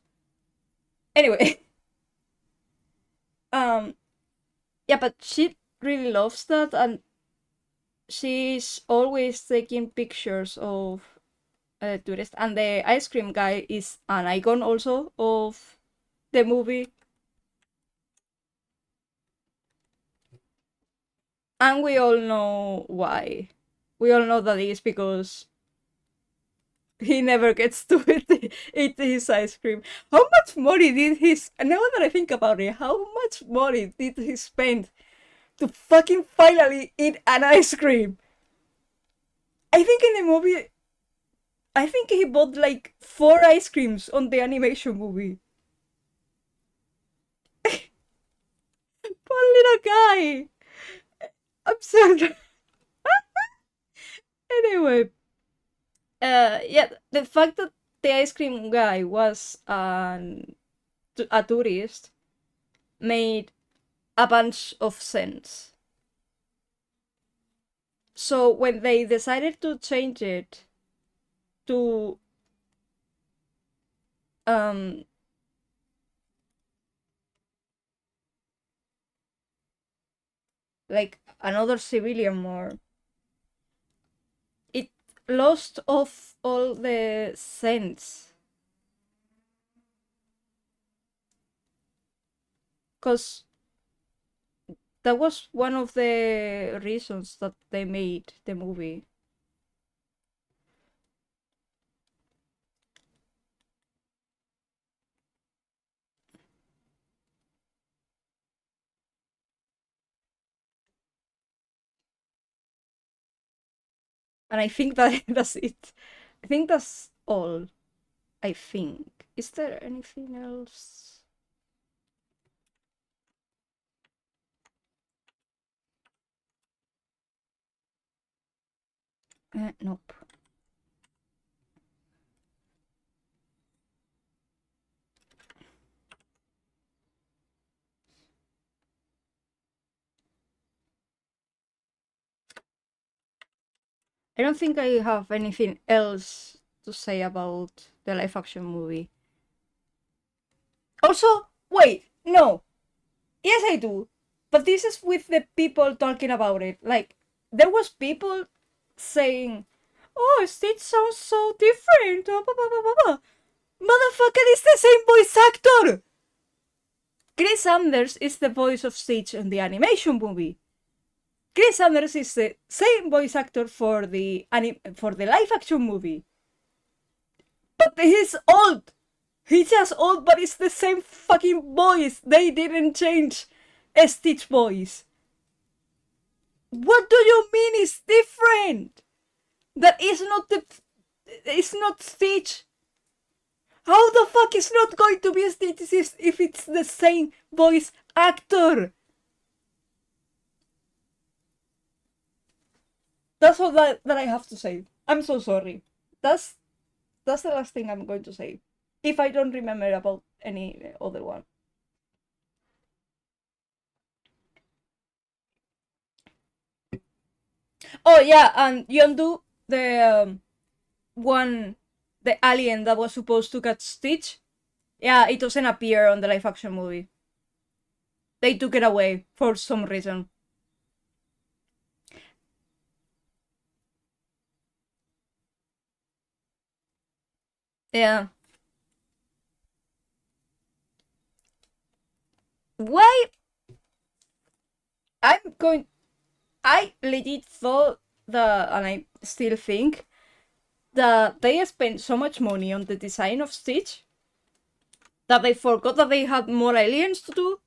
Anyway, um, yeah, but she really loves that, and she's always taking pictures of tourists. And the ice cream guy is an icon also of the movie. And we all know why. We all know that it's because he never gets to eat his ice cream. How much money did now that I think about it, how much money did he spend to fucking finally eat an ice cream? I think in the movie, I think he bought like 4 ice creams on the animation movie. Poor little guy. I'm sorry. Anyway, yeah, the fact that the ice cream guy was a tourist made a bunch of sense. So when they decided to change it to um like another civilian more, it lost of all the sense. Because that was one of the reasons that they made the movie. And I think that that's it. I think that's all. I think. Is there anything else? Nope. I don't think I have anything else to say about the live action movie. Also, wait, no. Yes, I do. But this is with the people talking about it. Like, there was people saying, "Oh, Stitch sounds so different." Blah, blah, blah, blah, blah. Motherfucker, it's the same voice actor. Chris Sanders is the voice of Stitch in the animation movie. Chris Sanders is the same voice actor for the live action movie. But he's old. He's just old, but it's the same fucking voice. They didn't change Stitch voice. What do you mean it's different? That is not the. It's not Stitch. How the fuck is not going to be Stitch if it's the same voice actor? That's all that I have to say. I'm so sorry. That's that's the last thing I'm going to say. If I don't remember about any other one. Oh yeah, and Yondu, the one, the alien that was supposed to catch Stitch. Yeah, it doesn't appear on the live action movie. They took it away for some reason. Yeah. Why? I'm going. I legit thought that, and I still think that they spent so much money on the design of Stitch that they forgot that they had more aliens to do.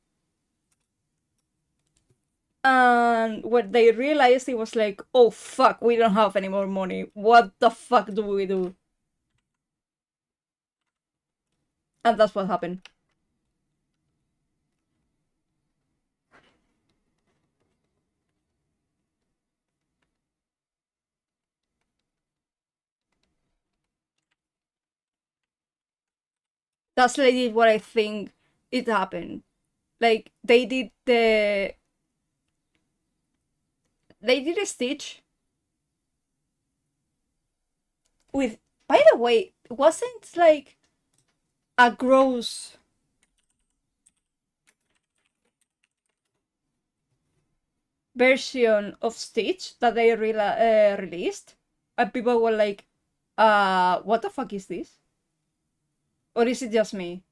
And when they realized, it was like, oh fuck, we don't have any more money. What the fuck do we do? And that's what happened. That's legit what I think it happened. Like they did a Stitch with. By the way, wasn't like a gross version of Stitch that they released, and people were like, what the fuck is this? Or is it just me?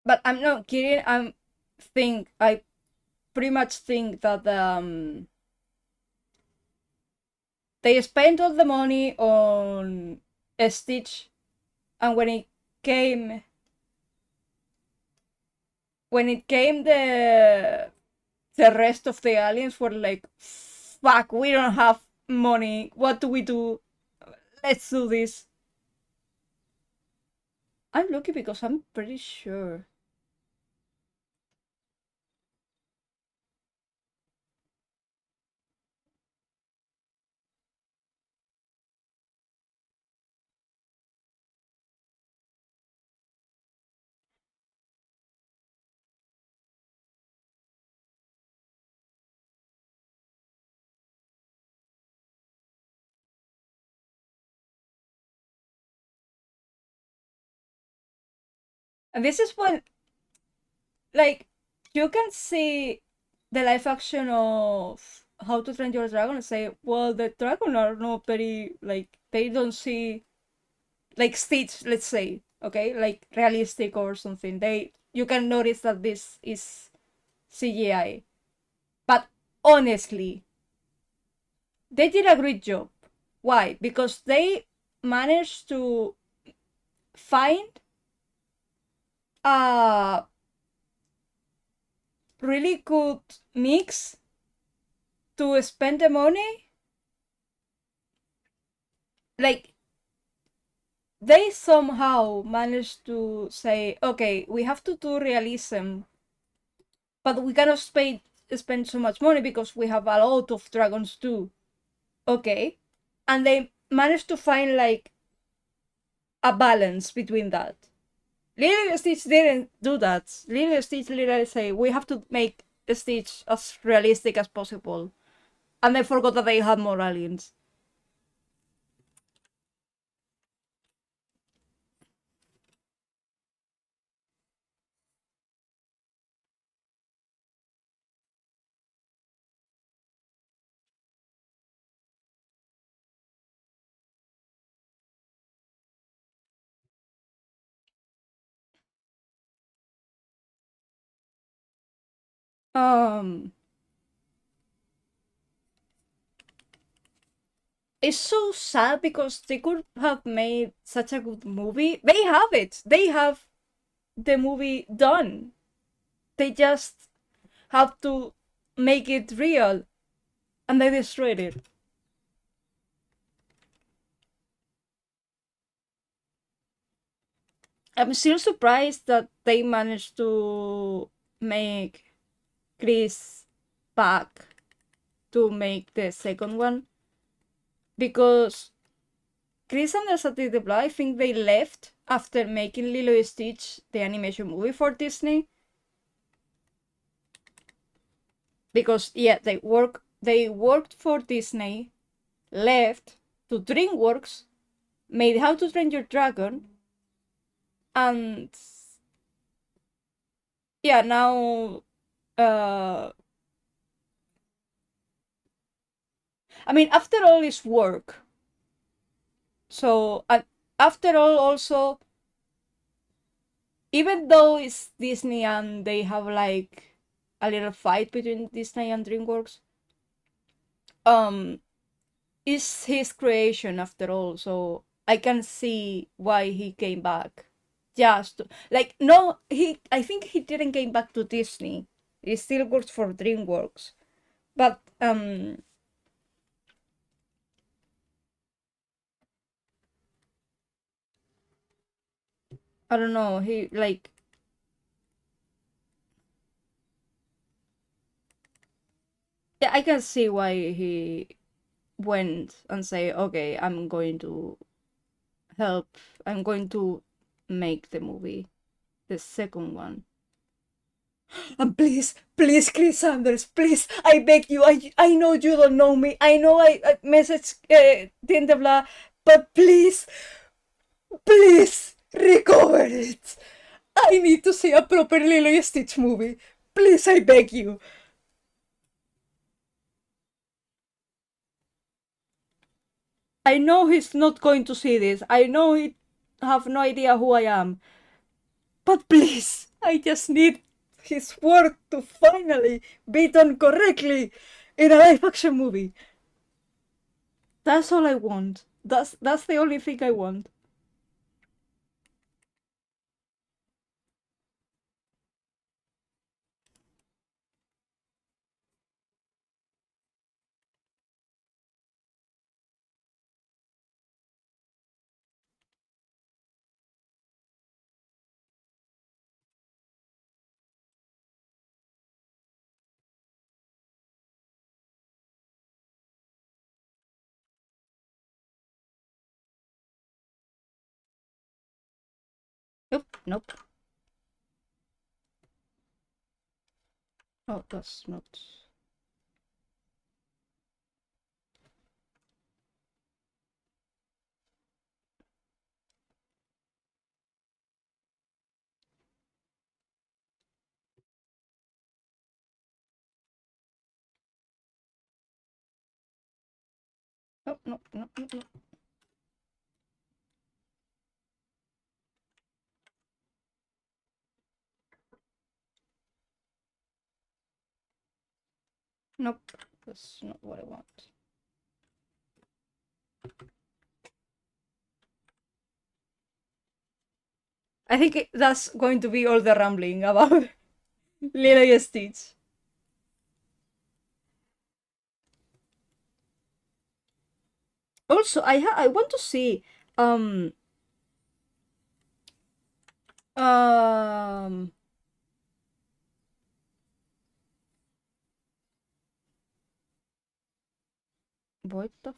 But I'm not kidding. I pretty much think that they spent all the money on a Stitch, and came when it came the rest of the aliens were like, fuck, we don't have money. What do we do? Let's do this. I'm lucky because I'm pretty sure. And this is when, like, you can see the live action of How to Train Your Dragon and say, well, the dragon are not very, like, they don't see, like, Stitch, let's say, okay, like, realistic or something. You can notice that this is CGI. But honestly, they did a great job. Why? Because they managed to find a really good mix to spend the money. Like, they somehow managed to say, okay, we have to do realism, but we cannot spend so much money because we have a lot of dragons too. Okay. And they managed to find like a balance between that. Lily and Stitch didn't do that. Lily and Stitch literally say, we have to make Stitch as realistic as possible. And they forgot that they had more aliens. Um, it's so sad because they could have made such a good movie. They have it. They have the movie done. They just have to make it real, and they destroyed it. I'm still surprised that they managed to make Chris back to make the second one, because Chris and Elsa did the Blood, I think they left after making Lilo and Stitch the animation movie for Disney, because yeah, they worked for Disney, left to DreamWorks, made How to Train Your Dragon, and yeah, now uh I mean, after all, it's work. So, after all, also, even though it's Disney and they have like a little fight between Disney and DreamWorks, um, it's his creation after all. So I can see why he came back. Just like no, I think he didn't came back to Disney. He still works for DreamWorks, but I don't know. He like yeah, I can see why he went and say, okay, help. I'm going to make the movie, the second one. And please, please, Chris Sanders, please, I beg you. I know you don't know me. I know I message Tindebla, but please, please recover it. I need to see a proper Lilo and Stitch movie. Please, I beg you. I know he's not going to see this. I know he have no idea who I am. But please, I just need his work to finally be done correctly in a live action movie. That's all I want. That's the only thing I want. Nope, nope. Oh, that's not. Nope, nope, nope, nope, nope. Nope. That's not what I want. I think that's going to be all the rambling about Lilo and Stitch. Also, I want to see um um what the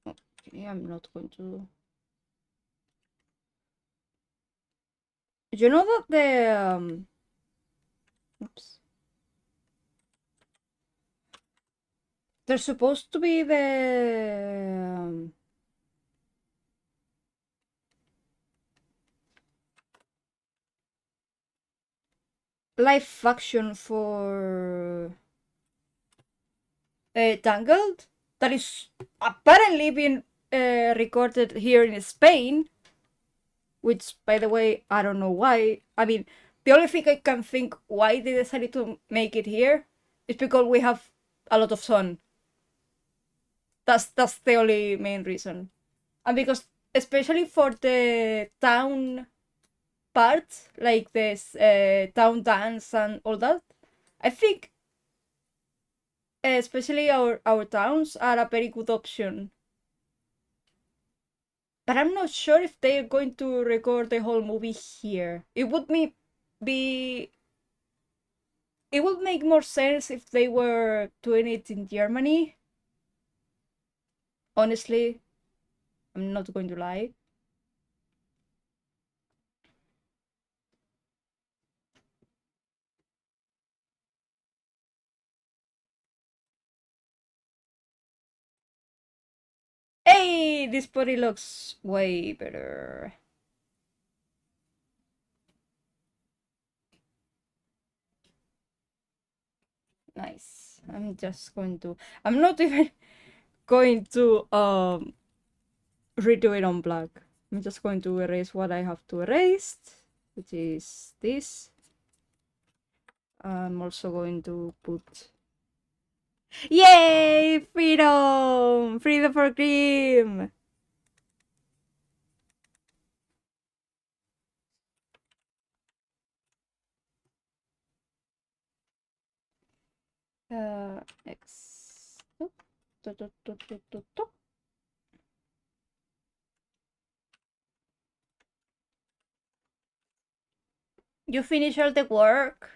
okay, I'm not going to. You know that the oops, there's supposed to be the live action for Tangled that is apparently being recorded here in Spain, which, by the way, I don't know why. I mean, The only thing I can think why they decided to make it here is because we have a lot of sun. That's the only main reason. And because especially for the town part, like this town dance and all that, I think especially our towns are a very good option. But I'm not sure if they're going to record the whole movie here. Be it would make more sense if they were doing it in Germany. Honestly, I'm not going to lie. Hey, this body looks way better. Nice. I'm not even going to redo it on black. I'm just going to erase what I have to erase, which is this. I'm also going to put... Yay! Freedom! Freedom for Cream! X. You finish all the work?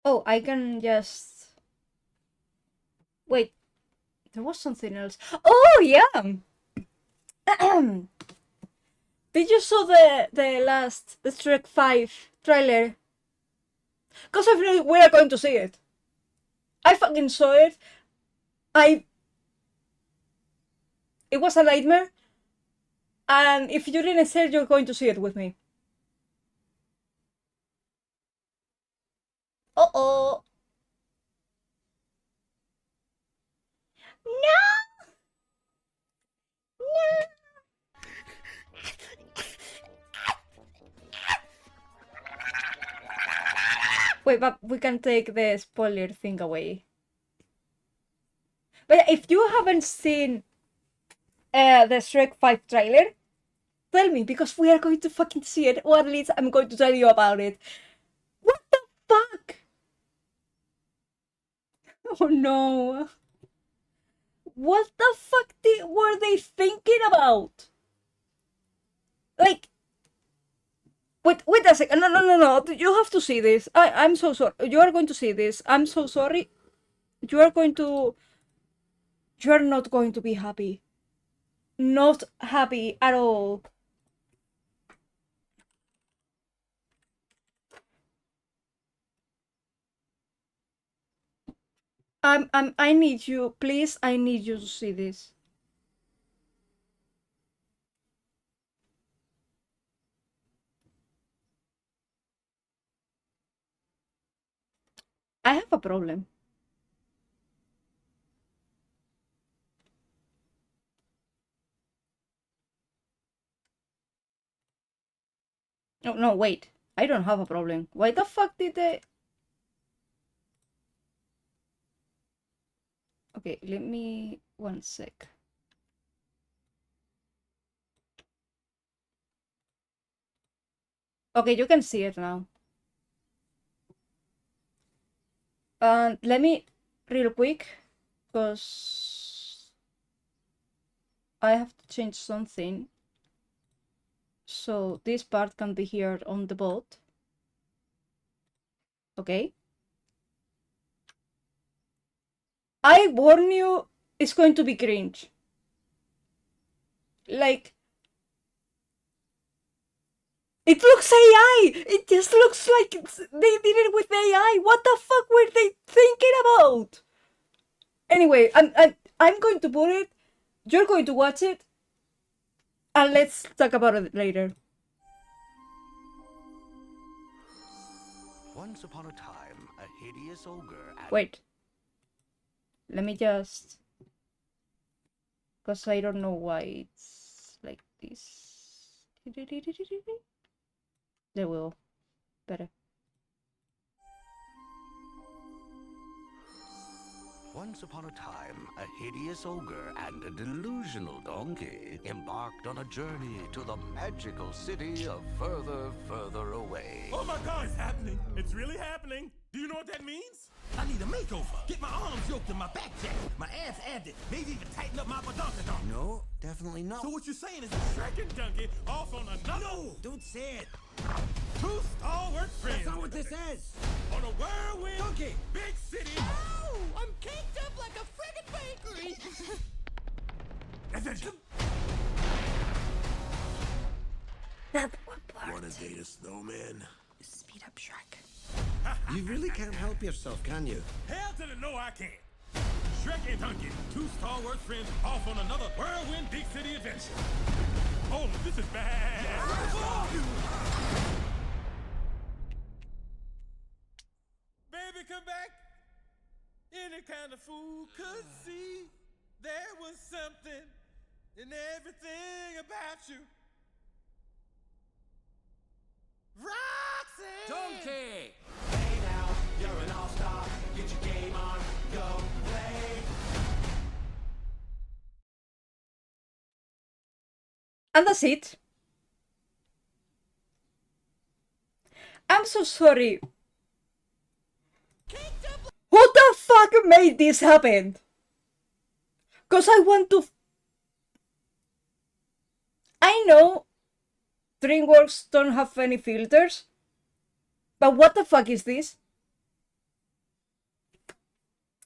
Oh, I can just... Wait, there was something else. Oh, yeah! Did you saw the last the Shrek 5 trailer? Because I feel we are going to see it. I fucking saw it. I... It was a nightmare. And if you didn't say it, you're going to see it with me. Uh-oh. No! No! Wait, but we can take the spoiler thing away. But if you haven't seen the Shrek 5 trailer, tell me, because we are going to fucking see it, or at least I'm going to tell you about it. What the fuck? Oh no. What the fuck were they thinking about? Like, wait a second. No. You have to see this. I'm so sorry. You are going to see this. I'm so sorry. You are going to... You are not going to be happy. Not happy at all. I need you. Please, I need you to see this. I have a problem. No, wait. I don't have a problem. Why the fuck did they... Okay, let me... One sec. Okay, you can see it now. Let me... Real quick. Because... I have to change something. So this part can be here on the boat. Okay. I warn you, it's going to be cringe. Like... It looks AI! It just looks like they did it with AI! What the fuck were they thinking about? Anyway, I'm going to put it, you're going to watch it, and let's talk about it later.
Once upon a time, a hideous ogre and...
Wait. Let me just... Because I don't know why it's like this. There will. Better.
Once upon a time, a hideous ogre and a delusional donkey embarked on a journey to the magical city of further away.
Oh my God, it's happening. It's really happening. Do you know what that means? I need a makeover. Get my arms yoked and my back jacked, my ass added, maybe even tighten up my badonkadonk.
No, definitely not.
So what you're saying is Shrek and Donkey off on another...
No, don't say it.
Two stalwart friends.
That's not what this is.
On a whirlwind...
Donkey.
Big city...
Oh, I'm caked up like a friggin' bakery.
Adventure.
That one part.
Wanna date a snowman?
Speed up, Shrek.
You really can't help yourself, can you?
Hell to the no, I can't. Shrek and Donkey, two stalwart friends off on another whirlwind big city adventure. Oh, this is bad. Baby, come back. Any kind of fool could see there was something in everything about you. Roxy!
Donkey!
Hey now, you're an all-star. Get your game on, go play.
And that's it. I'm so sorry. Who the fuck made this happen? Cause I want to... I know DreamWorks don't have any filters, but what the fuck is this?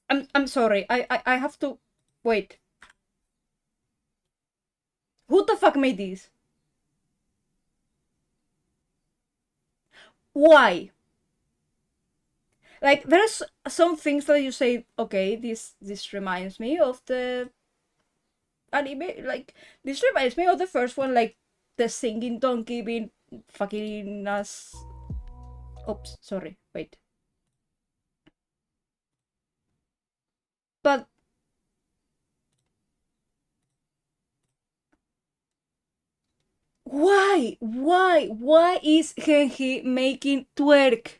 I'm sorry. I have to wait. Who the fuck made this? Why? Like, there's some things that you say, okay, this reminds me of the anime. Like, this reminds me of the first one, like the singing donkey being fucking us. Oops, sorry, wait. But why? Why is Genji making twerk?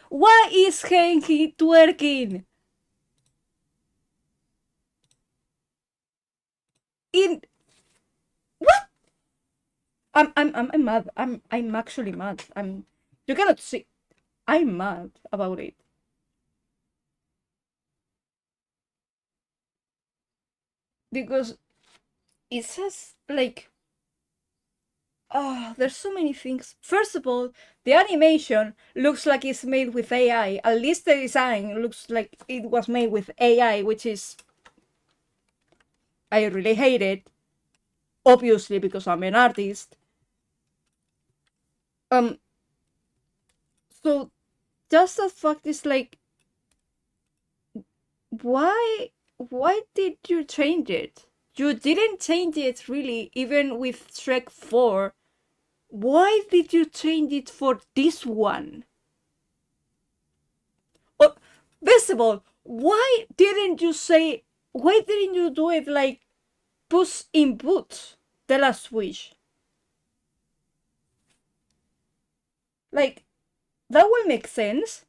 Why is Genji twerking? In what? I'm mad. I'm actually mad. You cannot see. I'm mad about it. Because it says like, oh, there's so many things. First of all, the animation looks like it's made with AI. At least the design looks like it was made with AI, which is... I really hate it. Obviously, because I'm an artist. So, just the fact is like... Why did you change it? You didn't change it really, even with Shrek 4. Why did you change it for this one? Oh, first of all, why didn't you do it like Puss in Boots, The Last Wish? Like, that will make sense.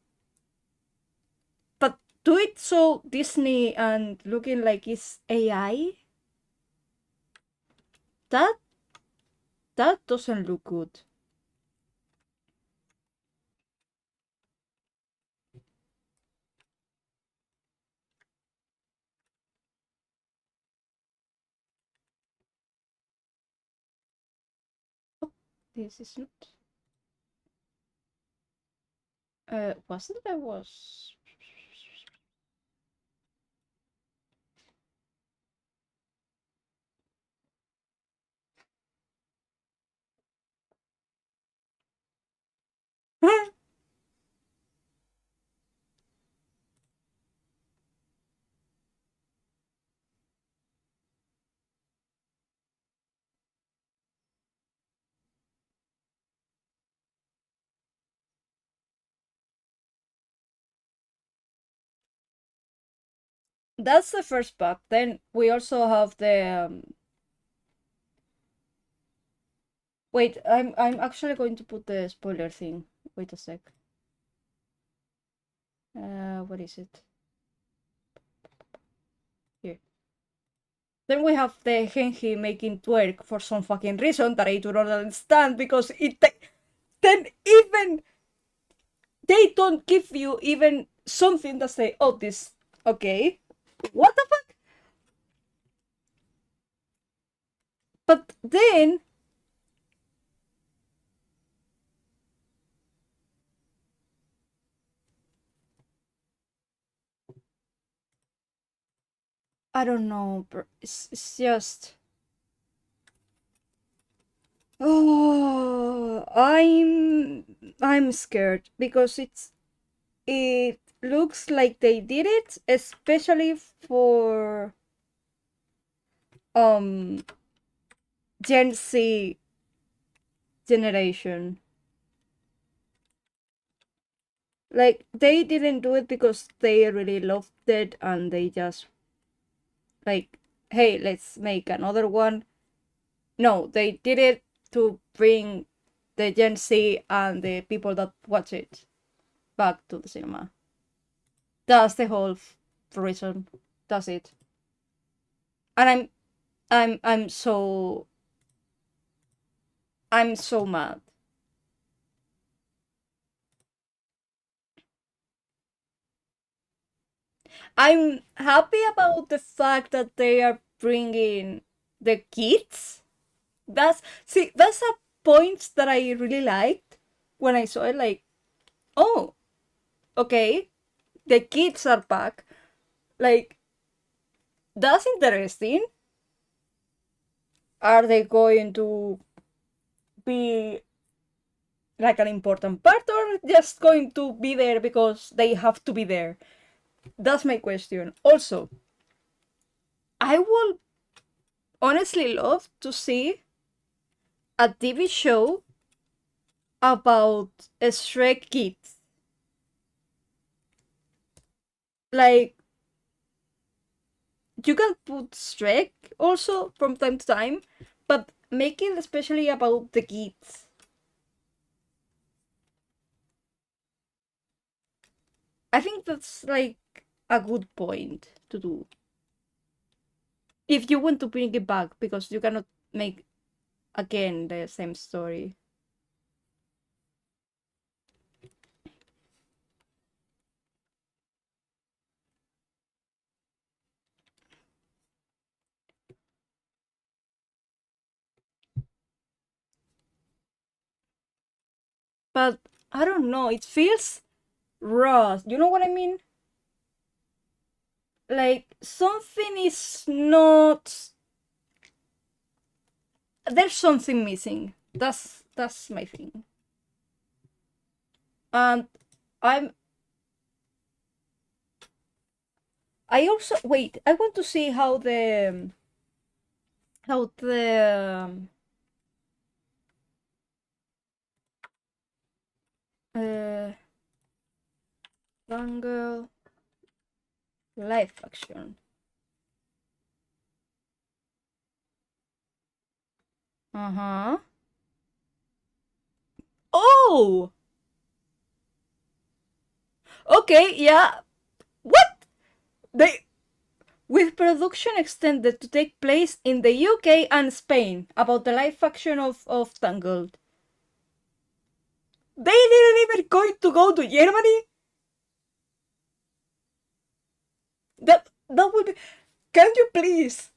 But do it so Disney and looking like it's AI? That doesn't look good. Oh, this is not... wasn't there was... that's the first part. Then we also have the wait, I'm actually going to put the spoiler thing. Wait a sec. What is it? Here. Then we have the Genji making twerk for some fucking reason that I do not understand, because then even they don't give you even something that say, oh, this okay, what the fuck? But then I don't know, it's just oh, I'm scared because it looks like they did it especially for Gen Z generation. Like they didn't do it because they really loved it and they just like, hey, let's make another one. No, they did it to bring the Gen Z and the people that watch it back to the cinema. That's the whole reason. That's it. And I'm so mad. I'm happy about the fact that they are bringing the kids. That's a point that I really liked when I saw it. Like, oh, okay, the kids are back. Like, that's interesting. Are they going to be like an important part, or just going to be there because they have to be there? That's my question. Also, I would honestly love to see a TV show about Shrek kids. Like, you can put Shrek also from time to time, but make it especially about the kids. I think that's like a good point to do. If you want to bring it back, because you cannot make again the same story. But I don't know, it feels raw. You know what I mean? Like something is not, there's something missing. That's my thing. And I'm I also wait, I want to see how the how the uh Jungle live action. Uh-huh. Oh, okay, yeah. What? They with production extended to take place in the UK and Spain about the live action of Tangled. They didn't even going to go to Germany. That would be. Can you please?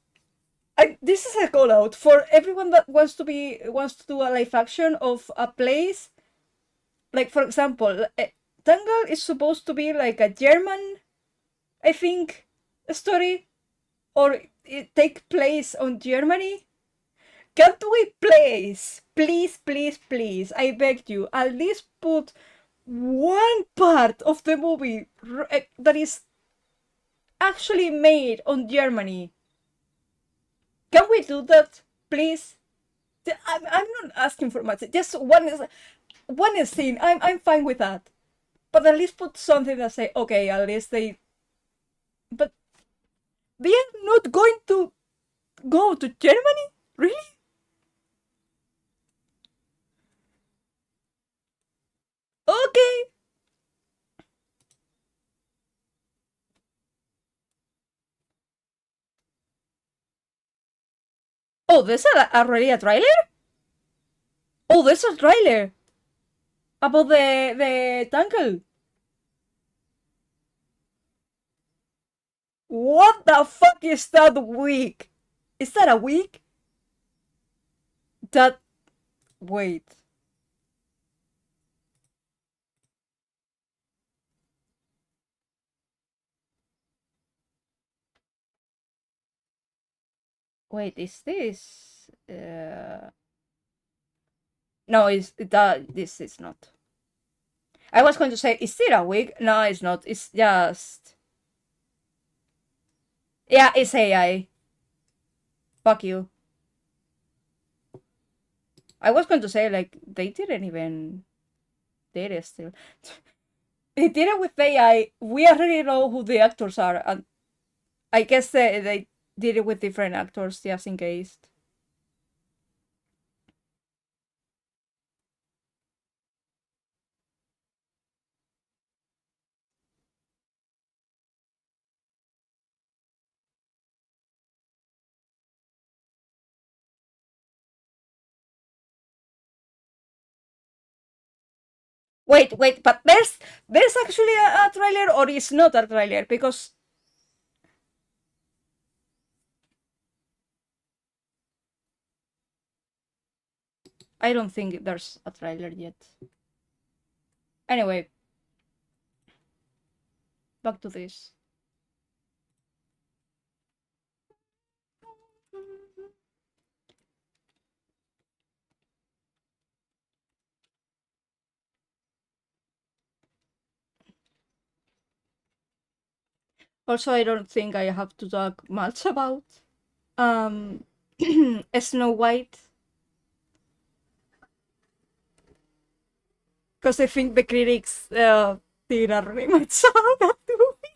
This is a call out for everyone that wants to do a live action of a place. Like for example, Tangle is supposed to be like a German, I think, story, or it take place on Germany. Can't we please, I beg you, at least put one part of the movie that is actually made on Germany? Can we do that, please? I'm not asking for much. Just one scene. I'm fine with that. But at least put something that say, okay, at least they. But They are not going to go to Germany? Really? Okay. Oh, there's already a trailer? Oh, there's a trailer about the tangle. What the fuck is that wig? Is that a wig? That. Wait. Wait, is this. No, this is not. I was going to say, is it a wig? No, it's not. It's just. Yeah, it's AI. Fuck you. I was going to say, like, they didn't even did it still. They did it with AI. We already know who the actors are, and I guess they did it with different actors just in case. Wait, but there's actually a trailer, or it's not a trailer, because I don't think there's a trailer yet. Anyway, back to this. Also, I don't think I have to talk much about um Snow White, because I think the critics did a really much about that movie.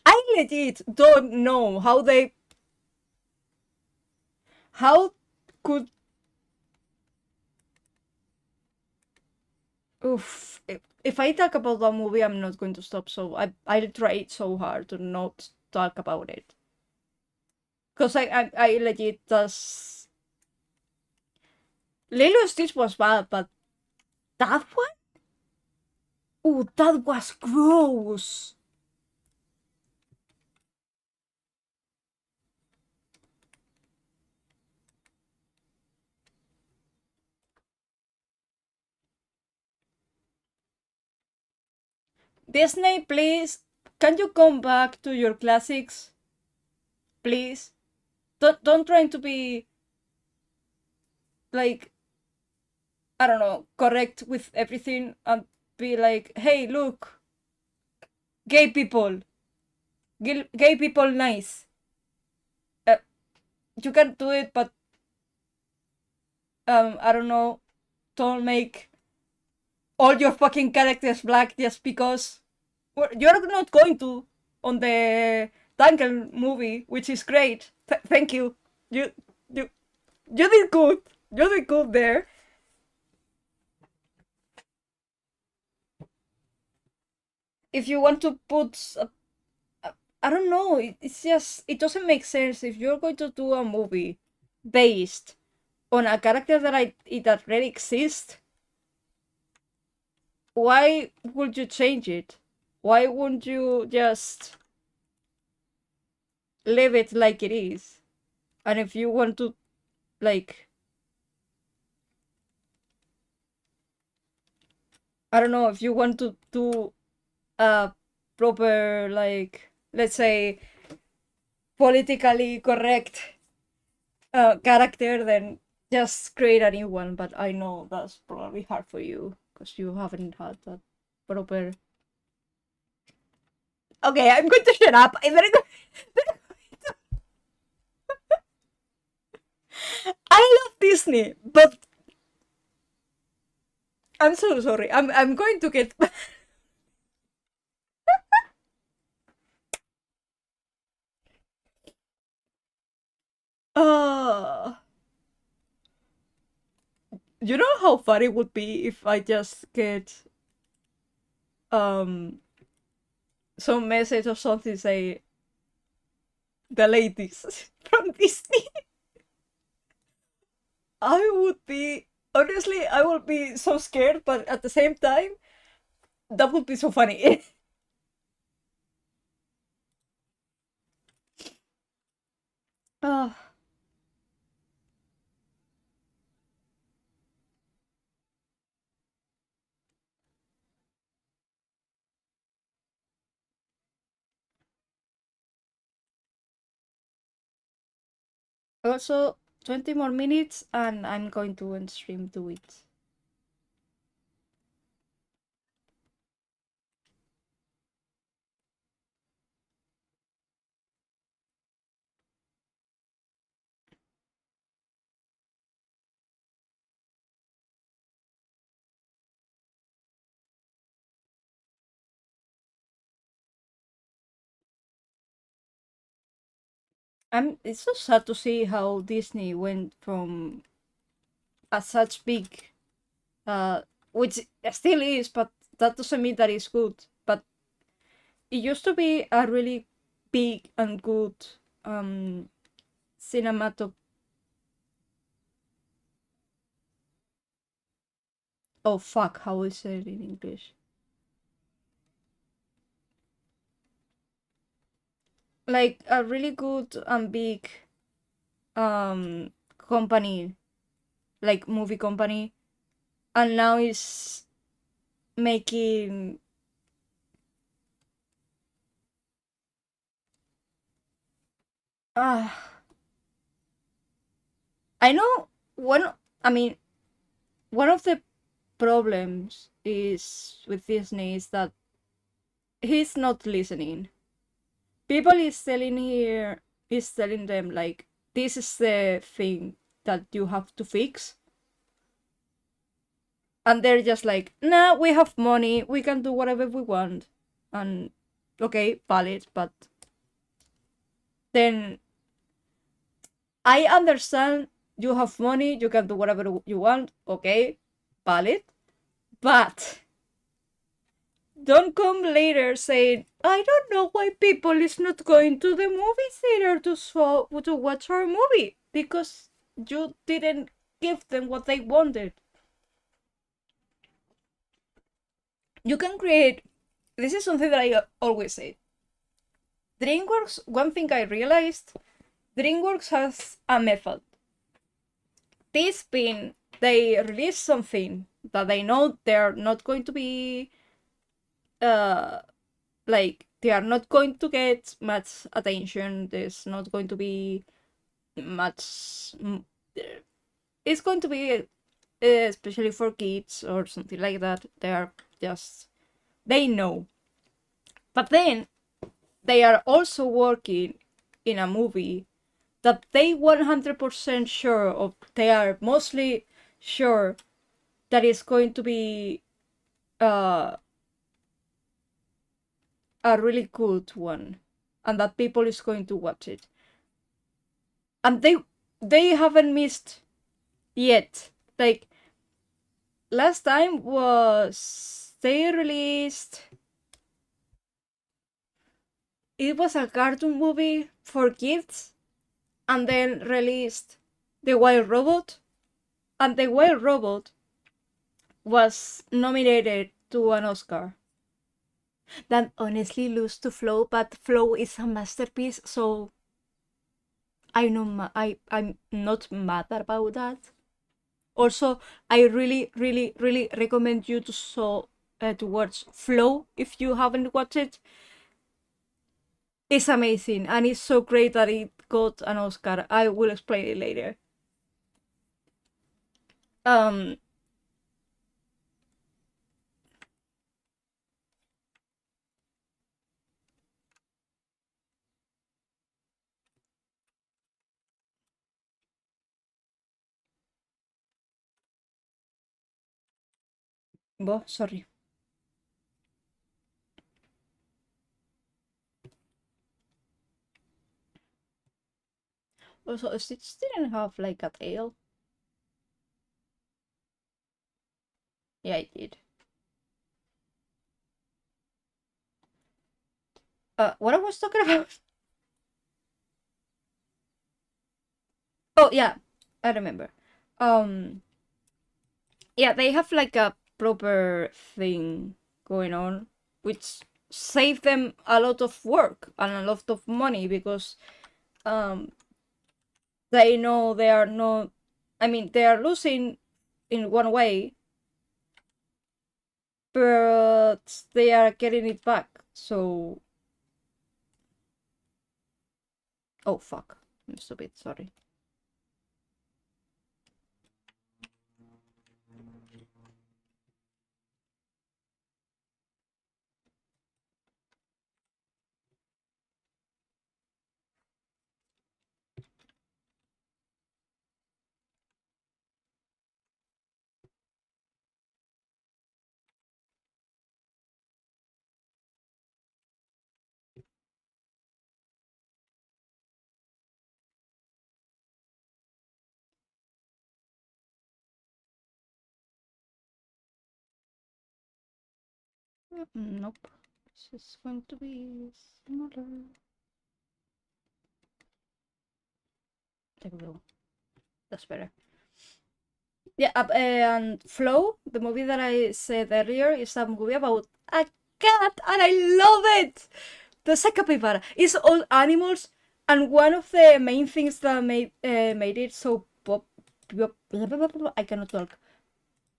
I legit don't know how could. Oof. If I talk about that movie, I'm not going to stop. So I'll try so hard to not talk about it. Because I legit does. Lilo Stitch was bad, but that one? Oh, that was gross. Disney, please, can you come back to your classics? Please. Don't try to be like, I don't know, correct with everything and be like, hey, look, gay people. Gay people nice. Uh, you can do it, but I don't know, don't make all your fucking characters black just because you're not going to on the Tangle movie, which is great. Thank you. You you you did good. You did good there. If you want to put, I don't know. It's just it doesn't make sense if you're going to do a movie based on a character that already exists. Why would you change it? Why wouldn't you just leave it like it is? And if you want to, like, I don't know, if you want to do a proper, like, let's say, politically correct character, then just create a new one. But I know that's probably hard for you because you haven't had that proper. Okay, I'm going to shut up. I'm very good. I love Disney, but I'm so sorry. I'm going to get You know how funny it would be if I just get um some message or something say the ladies from Disney. I would be honestly, I would be so scared, but at the same time, that would be so funny. uh, Also, 20 more minutes, and I'm going to end stream to it. It's so sad to see how Disney went from a such big, uh, which still is, but that doesn't mean that it's good. But it used to be a really big and good cinematography. Oh fuck, how is it in English? Like a really good and big company, like movie company, and now is making uh I know one I mean one of the problems is with Disney is that he's not listening. People is telling them like this is the thing that you have to fix, and they're just like, nah, we have money, we can do whatever we want, and okay, valid, but then I understand you have money, you can do whatever you want, okay, valid, but don't come later saying, I don't know why people is not going to the movie theater to watch our movie, because you didn't give them what they wanted. You can create, this is something that I always say. DreamWorks, one thing I realized, DreamWorks has a method. This being, they release something that they know they're not going to be uh like they are not going to get much attention. There's not going to be much. It's going to be especially for kids or something like that. They are just they know, but then they are also working in a movie that they 100% sure of. They are mostly sure that it's going to be uh, a really good one, and that people is going to watch it, and they haven't missed yet. Like last time was they released, it was a cartoon movie for kids, and then released The Wild Robot, and The Wild Robot was nominated to an Oscar. That honestly lose to Flow, but Flow is a masterpiece, so I know I'm not mad about that. Also, I really, really, really recommend you to watch Flow if you haven't watched it. It's amazing, and it's so great that it got an Oscar. I will explain it later. Um, sorry. Also, Stitch didn't have like a tail. Yeah, I did. What I was talking about? Oh yeah, I remember. Um, yeah, they have like a proper thing going on, which save them a lot of work and a lot of money because um they know they are not. I mean, they are losing in one way, but they are getting it back. So, oh fuck, I'm stupid. Sorry. Nope. This is going to be smaller. There we go. That's better. Yeah, and Flow, the movie that I said earlier, is a movie about a cat, and I love it. There's a capybara. It's all animals, and one of the main things that made it so I cannot talk.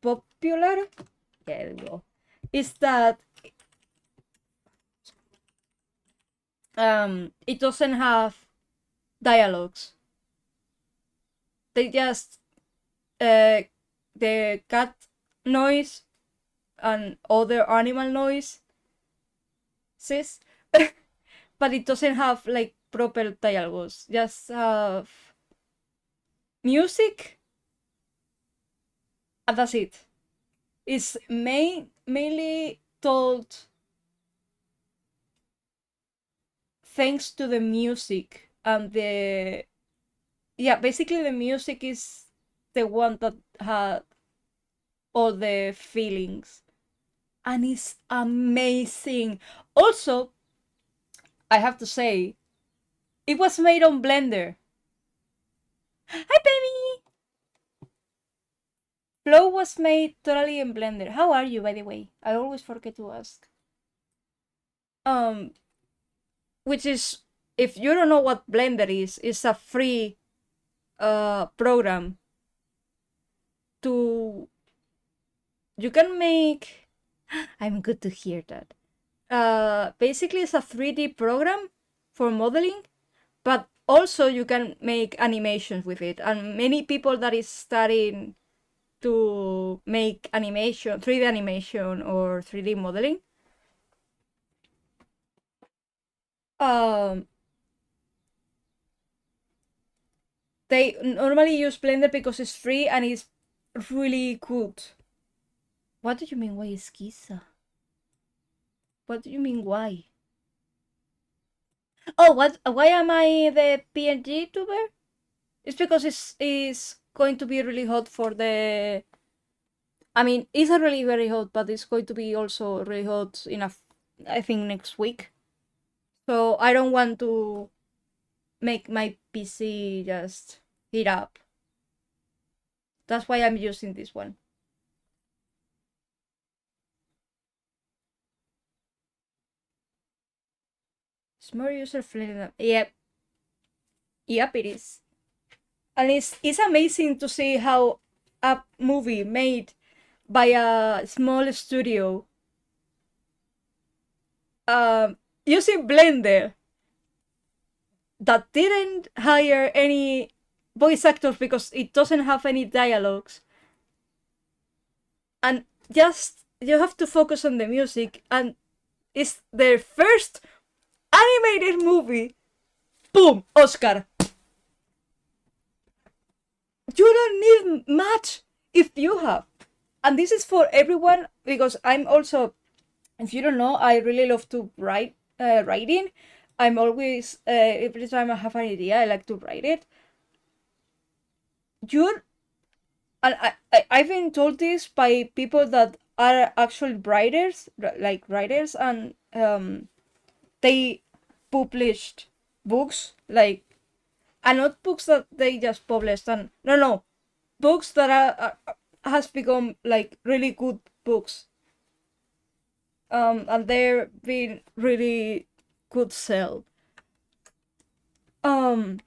Popular. Yeah, there we go. Is that it doesn't have dialogues. They just the cat noise and other animal noises, but it doesn't have like proper dialogues. Just have music, and that's it. It's mainly told thanks to the music and the basically the music is the one that had all the feelings, and it's amazing. Also, I have to say, it was made on Blender. Hi, baby! Flow was made totally in Blender. How are you, by the way? I always forget to ask. Which is, if you don't know what Blender is, it's a free program to you can make. I'm good to hear that. Basically, it's a 3D program for modeling, but also you can make animations with it. And many people that is studying to make animation, 3D animation or 3D modeling, they normally use Blender because it's free and it's really good. What do you mean, why is Giza? What do you mean, why? Oh, what? Why am I the PNG tuber? It's because it's going to be really hot for the. I mean, it's already very hot, but it's going to be also really hot I think next week. So I don't want to make my PC just heat up. That's why I'm using this one. It's more user friendly. Yep. Yep, it is. And it's amazing to see how a movie made by a small studio using Blender that didn't hire any voice actors because it doesn't have any dialogues, and just you have to focus on the music, and it's their first animated movie. Boom, Oscar. You don't need much if you have, and this is for everyone because I'm also, if you don't know, I really love to writing. I'm always every time I have an idea I like to write it. You and I've been told this by people that are actual writers, like writers, and they published books, like, and not books that they just published, and no, books that are has become like really good books, and they're been really good sell. um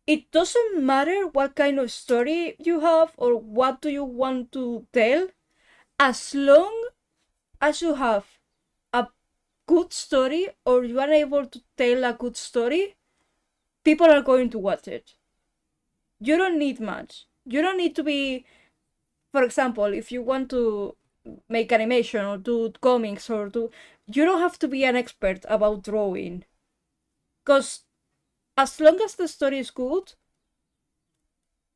it doesn't matter what kind of story you have or what do you want to tell, as long as you have a good story or you are able to tell a good story, people are going to watch it. You don't need much. You don't need to be, for example, if you want to make animation or do comics or do, you don't have to be an expert about drawing. Because as long as the story is good,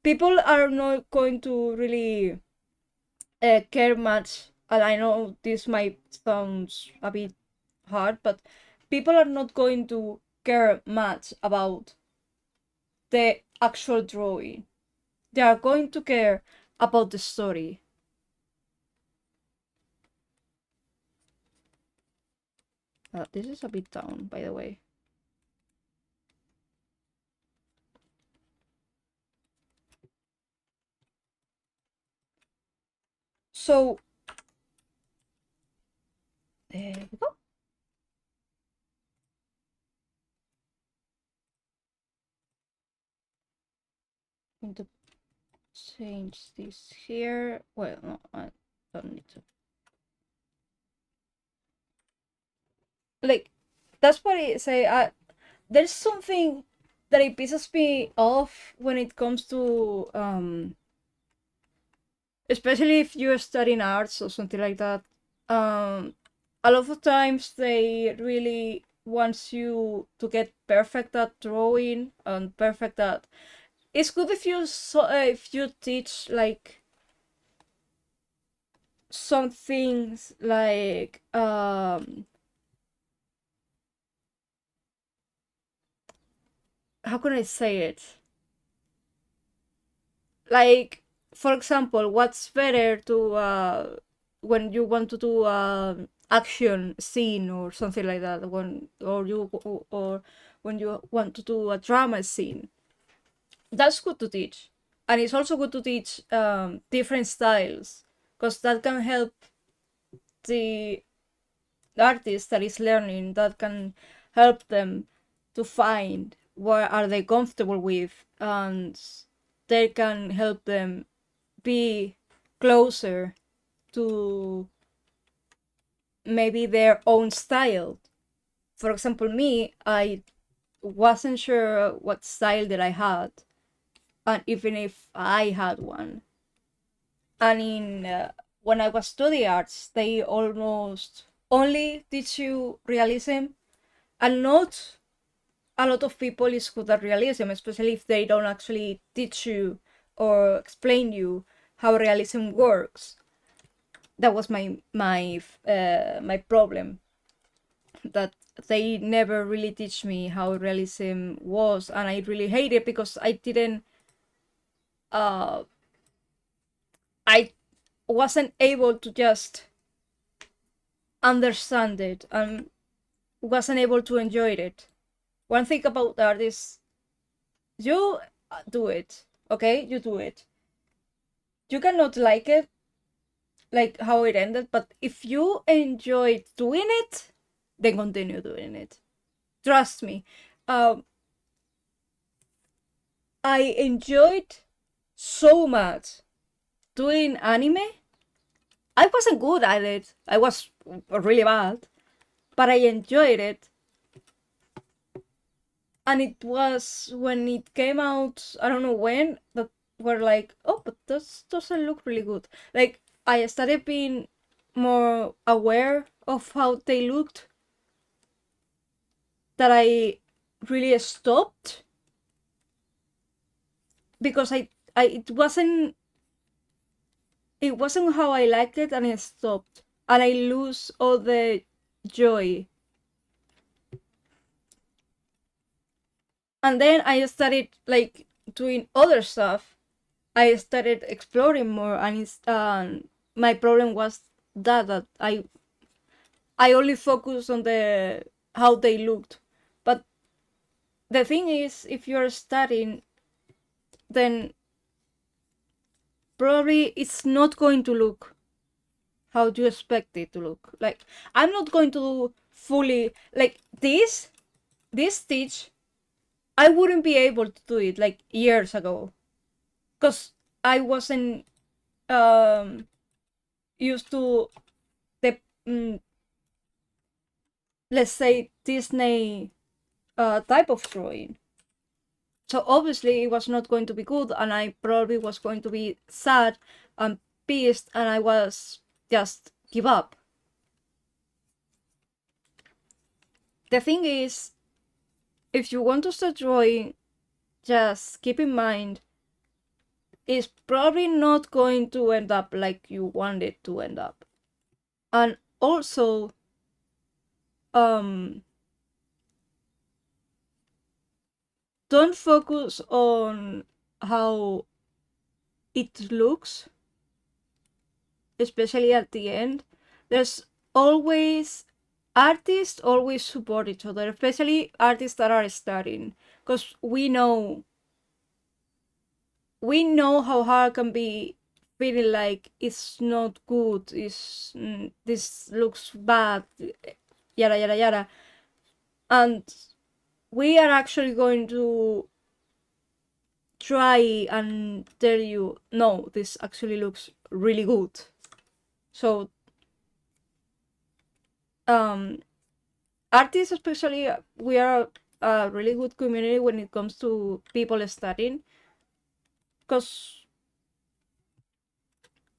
people are not going to really care much. And I know this might sound a bit hard, but people are not going to care much about the actual drawing. They are going to care about the story. This is a bit down, by the way. So, there we go. I'm going to change this here. Well, no, I don't need to. Like, that's what I say. There's something that it pisses me off when it comes to especially if you're studying arts or something like that. A lot of times they really want you to get perfect at drawing and perfect at. It's good if you teach like some things like how can I say it? Like, for example, what's better to when you want to do action scene or something like that, or when you want to do a drama scene. That's good to teach, and it's also good to teach different styles, because that can help the artist that is learning. That can help them to find what are they comfortable with, and they can help them be closer to maybe their own style. For example, me, I wasn't sure what style that I had, and even if I had one. And in when I was studying arts, they almost only teach you realism, and not a lot of people is good at realism, especially if they don't actually teach you or explain you how realism works. That was my problem, that they never really teach me how realism was, and I really hate it because uh I wasn't able to just understand it and wasn't able to enjoy it. One thing about art is you do it, okay? You do it. You cannot like it, like how it ended, but if you enjoyed doing it, then continue doing it. Trust me. Um, I enjoyed so much doing anime. I wasn't good at it. I was really bad, but I enjoyed it. And it was when it came out, I don't know when, that were like, oh, but this doesn't look really good. Like, I started being more aware of how they looked, that I really stopped, because I it wasn't how I liked it, and I stopped, and I lose all the joy. And then I started like doing other stuff, I started exploring more, and my problem was that I only focused on the how they looked. But the thing is, if you're studying, then probably it's not going to look how you expect it to look. Like, I'm not going to do fully like this stitch. I wouldn't be able to do it like years ago, because I wasn't used to the let's say Disney type of drawing. So obviously it was not going to be good, and I probably was going to be sad and pissed, and I was just give up. The thing is, if you want to start drawing, just keep in mind it's probably not going to end up like you want it to end up. And also, don't focus on how it looks, especially at the end. There's always artists always support each other, especially artists that are starting, because we know how hard it can be, feeling like it's not good, this looks bad, yada yada yada. And we are actually going to try and tell you, no, this actually looks really good. So artists especially, we are a really good community when it comes to people studying, because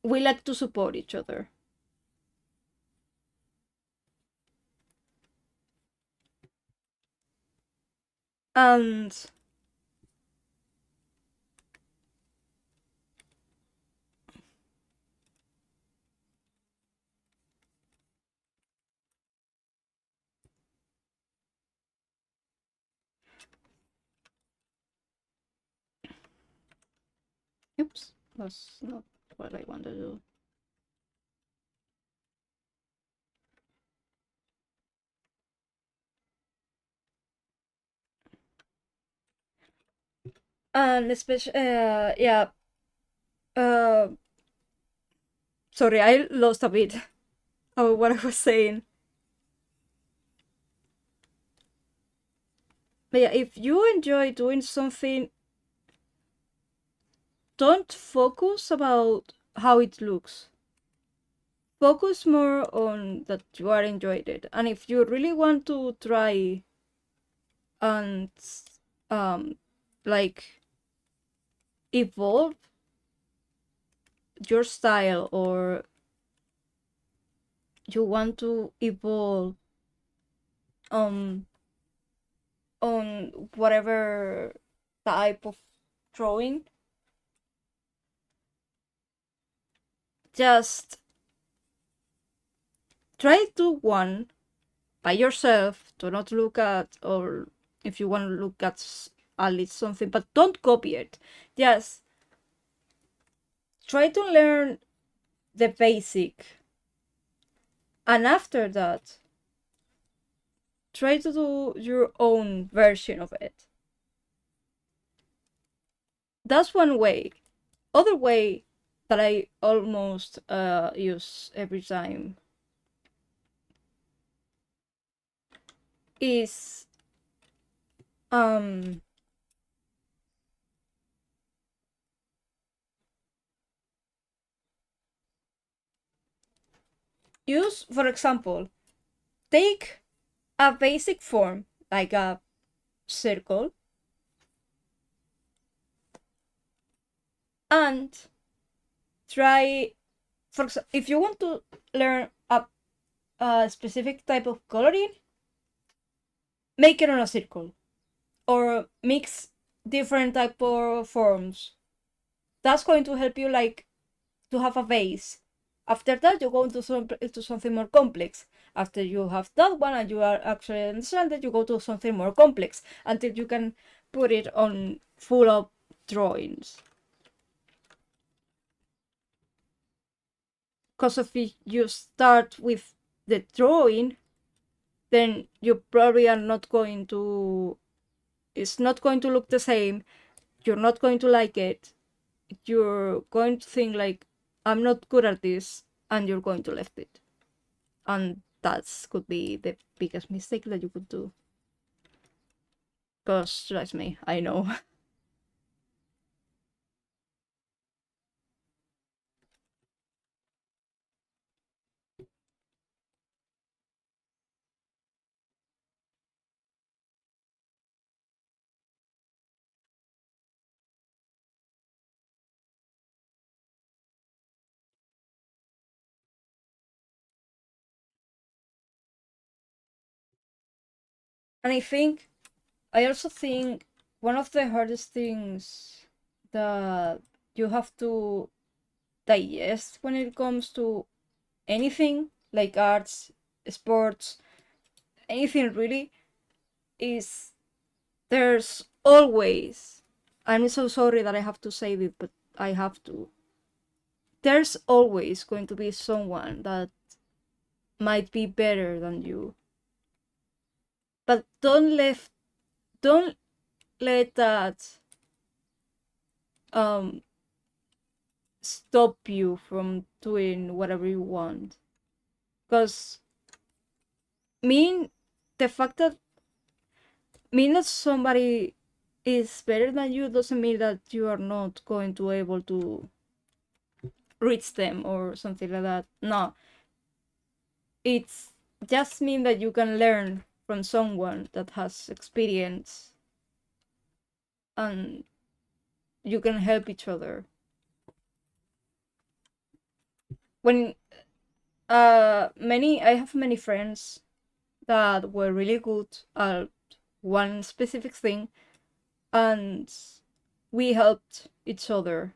we like to support each other. And oops, that's not what I want to do. And especially yeah, uh sorry, I lost a bit of what I was saying. But yeah, if you enjoy doing something, don't focus about how it looks. Focus more on that you are enjoying it. And if you really want to try and like evolve your style, or you want to evolve on whatever type of drawing, just try to one by yourself. Do not look at, or if you want to look at least something, but don't copy it. Just try to learn the basic, and after that try to do your own version of it. That's one way. Other way that I almost use every time is use, for example, take a basic form like a circle and try, for example, if you want to learn a specific type of coloring, make it on a circle, or mix different type of forms. That's going to help you like to have a base. After that, you go into something more complex. After you have that one and you are actually understand that, you go to something more complex until you can put it on full up drawings. because if you start with the drawing, then you probably are not going to, it's not going to look the same, you're not going to like it, you're going to think like, I'm not good at this, and you're going to left it. And that could be the biggest mistake that you could do. Because, trust me, I know. And I also think one of the hardest things that you have to digest when it comes to anything like arts, sports, anything really, is there's always, I'm so sorry that I have to say this, but I have to. There's always going to be someone that might be better than you. But don't let that um stop you from doing whatever you want. Because mean the fact that mean that somebody is better than you doesn't mean that you are not going to able to reach them or something like that. No. It's just mean that you can learn from someone that has experience and you can help each other. When I have many friends that were really good at one specific thing, and we helped each other.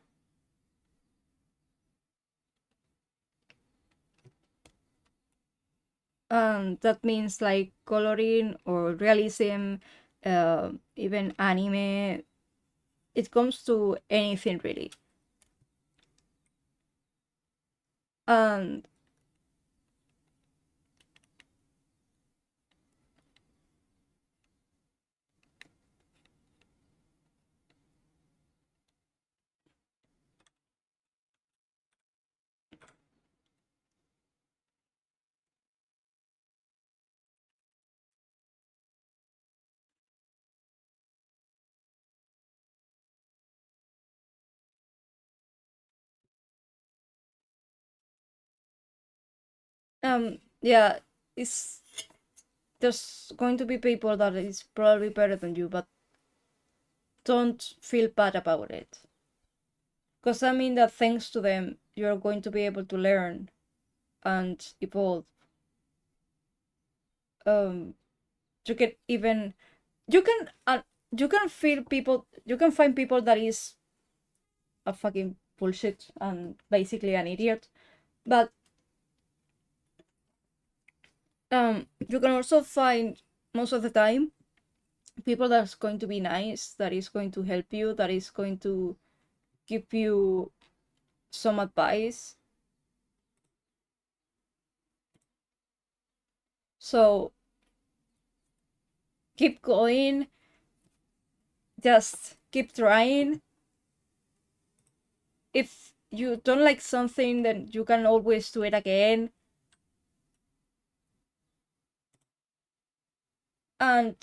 And that means like coloring or realism, even anime. It comes to anything really. And yeah, it's there's going to be people that is probably better than you, but don't feel bad about it. Because I mean that thanks to them, you're going to be able to learn and evolve. Um, you can even you can you can feel people. You can find people that is a fucking bullshit and basically an idiot, but you can also find most of the time people that's going to be nice, that is going to help you, that is going to give you some advice. So keep going, just keep trying. If you don't like something, then you can always do it again. And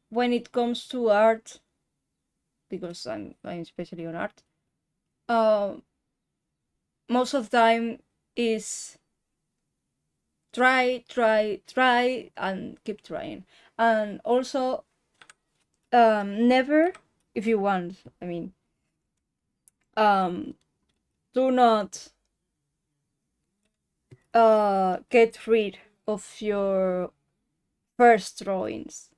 when it comes to art, because I'm especially on art, uh, most of the time is try, and keep trying. And also, never, if you want, I mean, um, do not get rid of your first drawings.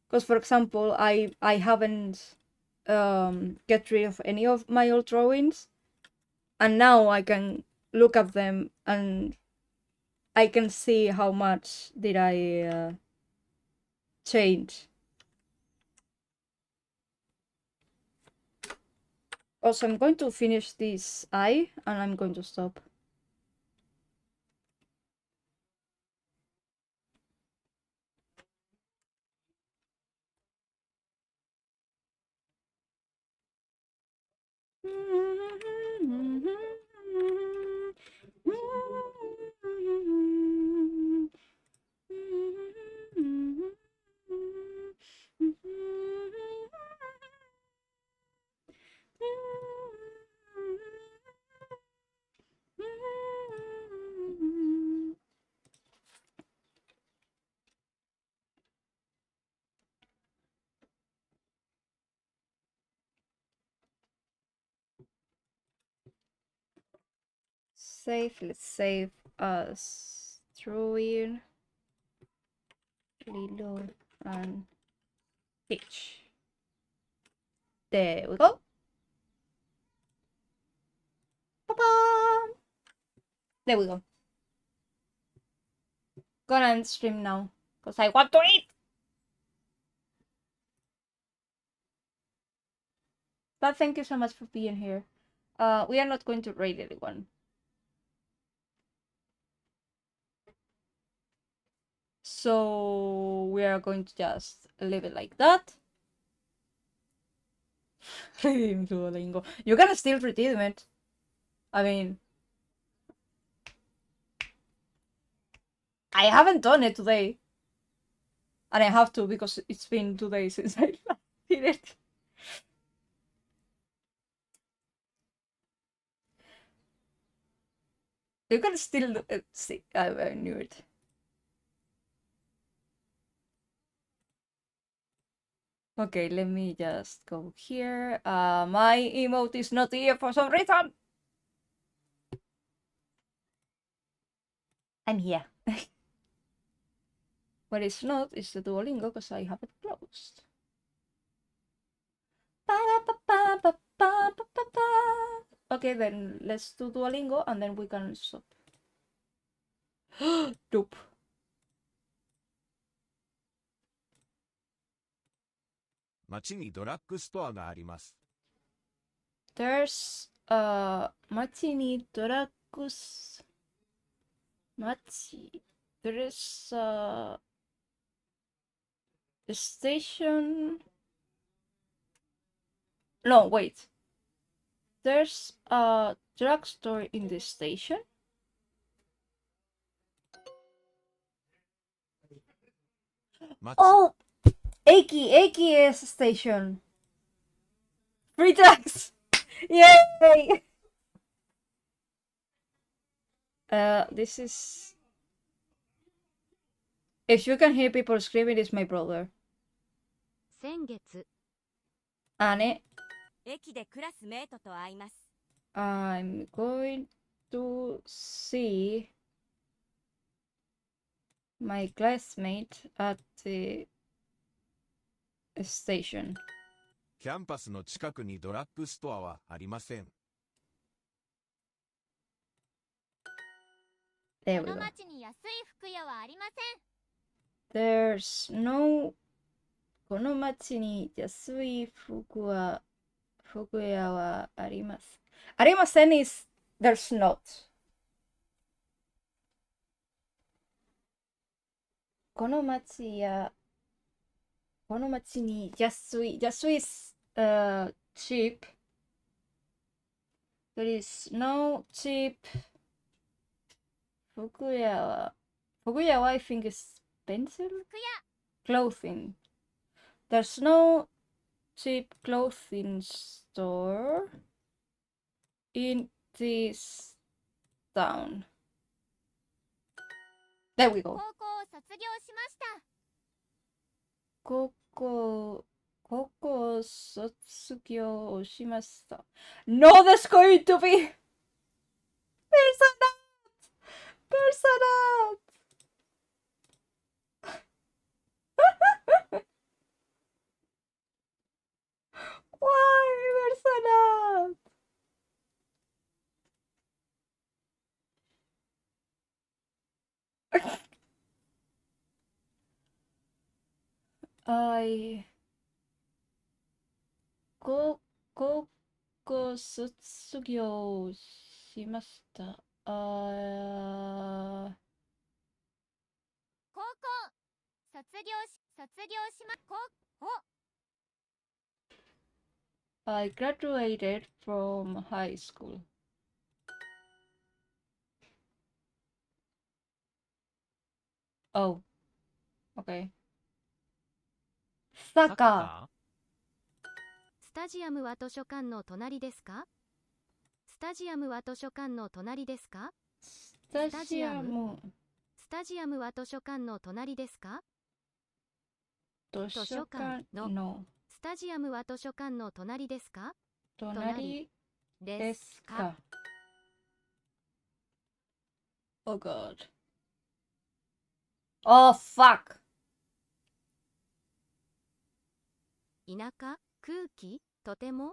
Because, for example, I haven't get rid of any of my old drawings, and now I can look at them and I can see how much did I change. Also, I'm going to finish this eye and I'm going to stop. Save, let's save us throwing Lilo and Peach. There we go. Ba-bam! There we go. Gonna end stream now because I want to eat. But thank you so much for being here. We are not going to raid anyone. So we are going to just leave it like that. Redeem Duolingo. You can still redeem it. I mean, I haven't done it today. And I have to because it's been 2 days since I did it. You can still see. I knew it. Okay, let me just go here. My emote is not here for some reason. I'm here. What is not is the Duolingo because I have it closed. Okay, then let's do Duolingo and then we can stop. Dope.
街にドラッグストアがあります。
There's 街にドラッグス街 There's a station. No, wait. There's a drugstore in the station. Oh, AKS station. Free drugs. Yay! This is. If you can hear people screaming, it's my brother.
先月
Anne,
駅でクラスメートと会います。
I'm going to see my classmate at the station.
キャンパスの近くにドラッグストアはありません。
There
こ
we
の
go.
町に安い服屋はありません。
There's no. この町に安い服屋はあります。ありません is there's not. この町に安い is cheap. There is no cheap 服屋は I think is pencil?
服屋
Clothing. There's no cheap clothing store in this town. There we
高
go.
校を卒業しました。
高校卒業しました。No, that's going to be Personal! Why Personal?高校卒業しました。
高校卒業しまお
I graduated from high school. Oh, okay. サッカ
スタジアムは図書館の隣ですか？スタジアムは図書館の隣ですか？
ー。スタジアム。
スタジアムは図書館の隣ですか？
図書館の
スタジアムは図書館の隣ですか？
隣
で
ですか。Oh god. Oh fuck.
田舎空気とても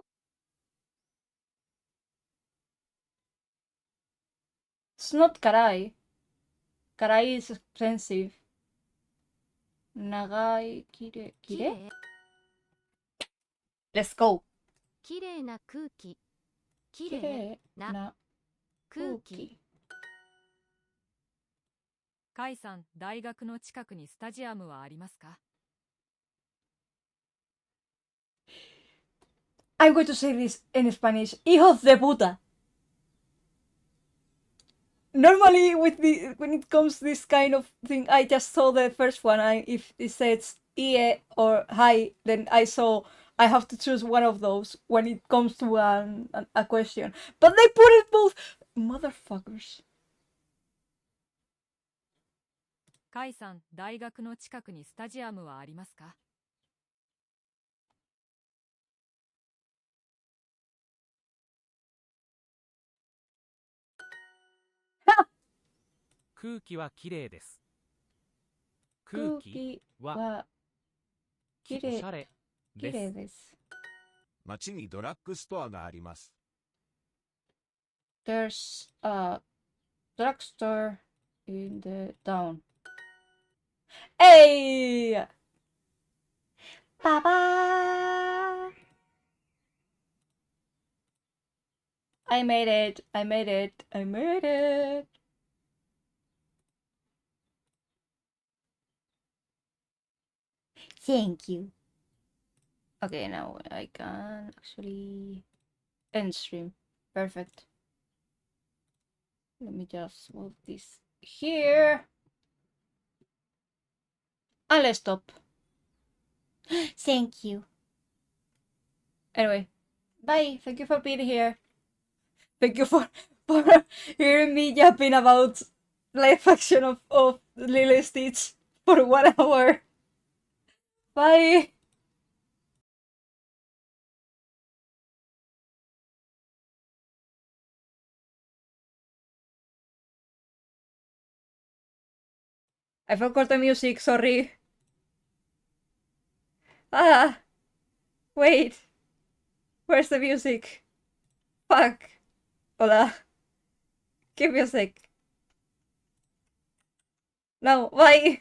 It's not karai. Karai is expensive. 長い、きれい。
きれい
Let's go.
きれいな空気き
き
れい
れい
な
な
空
空
気
気。
甲斐さん、大学の近くにスタジアムはありますか？
I'm going to say this in Spanish. Hijos de puta. Normally, when it comes this kind of thing, I just saw the first one. If it says ie or hi, then I have to choose one of those when it comes to a question. But they put it both. Motherfuckers.
甲斐さん、大学の近くにスタジアムはありますか？
空気はきれいです。空気は
きれい
おしゃれです。
です。
街にドラッグストアがあります。
There's a drugstore in the town. Hey! Baba! I made it. I made it. I made it. Thank you. Okay, now I can actually end stream. Perfect. Let me just move this here. And let's stop. Thank you. Anyway, bye. Thank you for being here. Thank you for hearing me yapping about live action of Lilo Stitch for 1 hour. Bye. I forgot the music, sorry. Ah, wait. Where's the music? Fuck. Hola. Give me a sec. No, bye.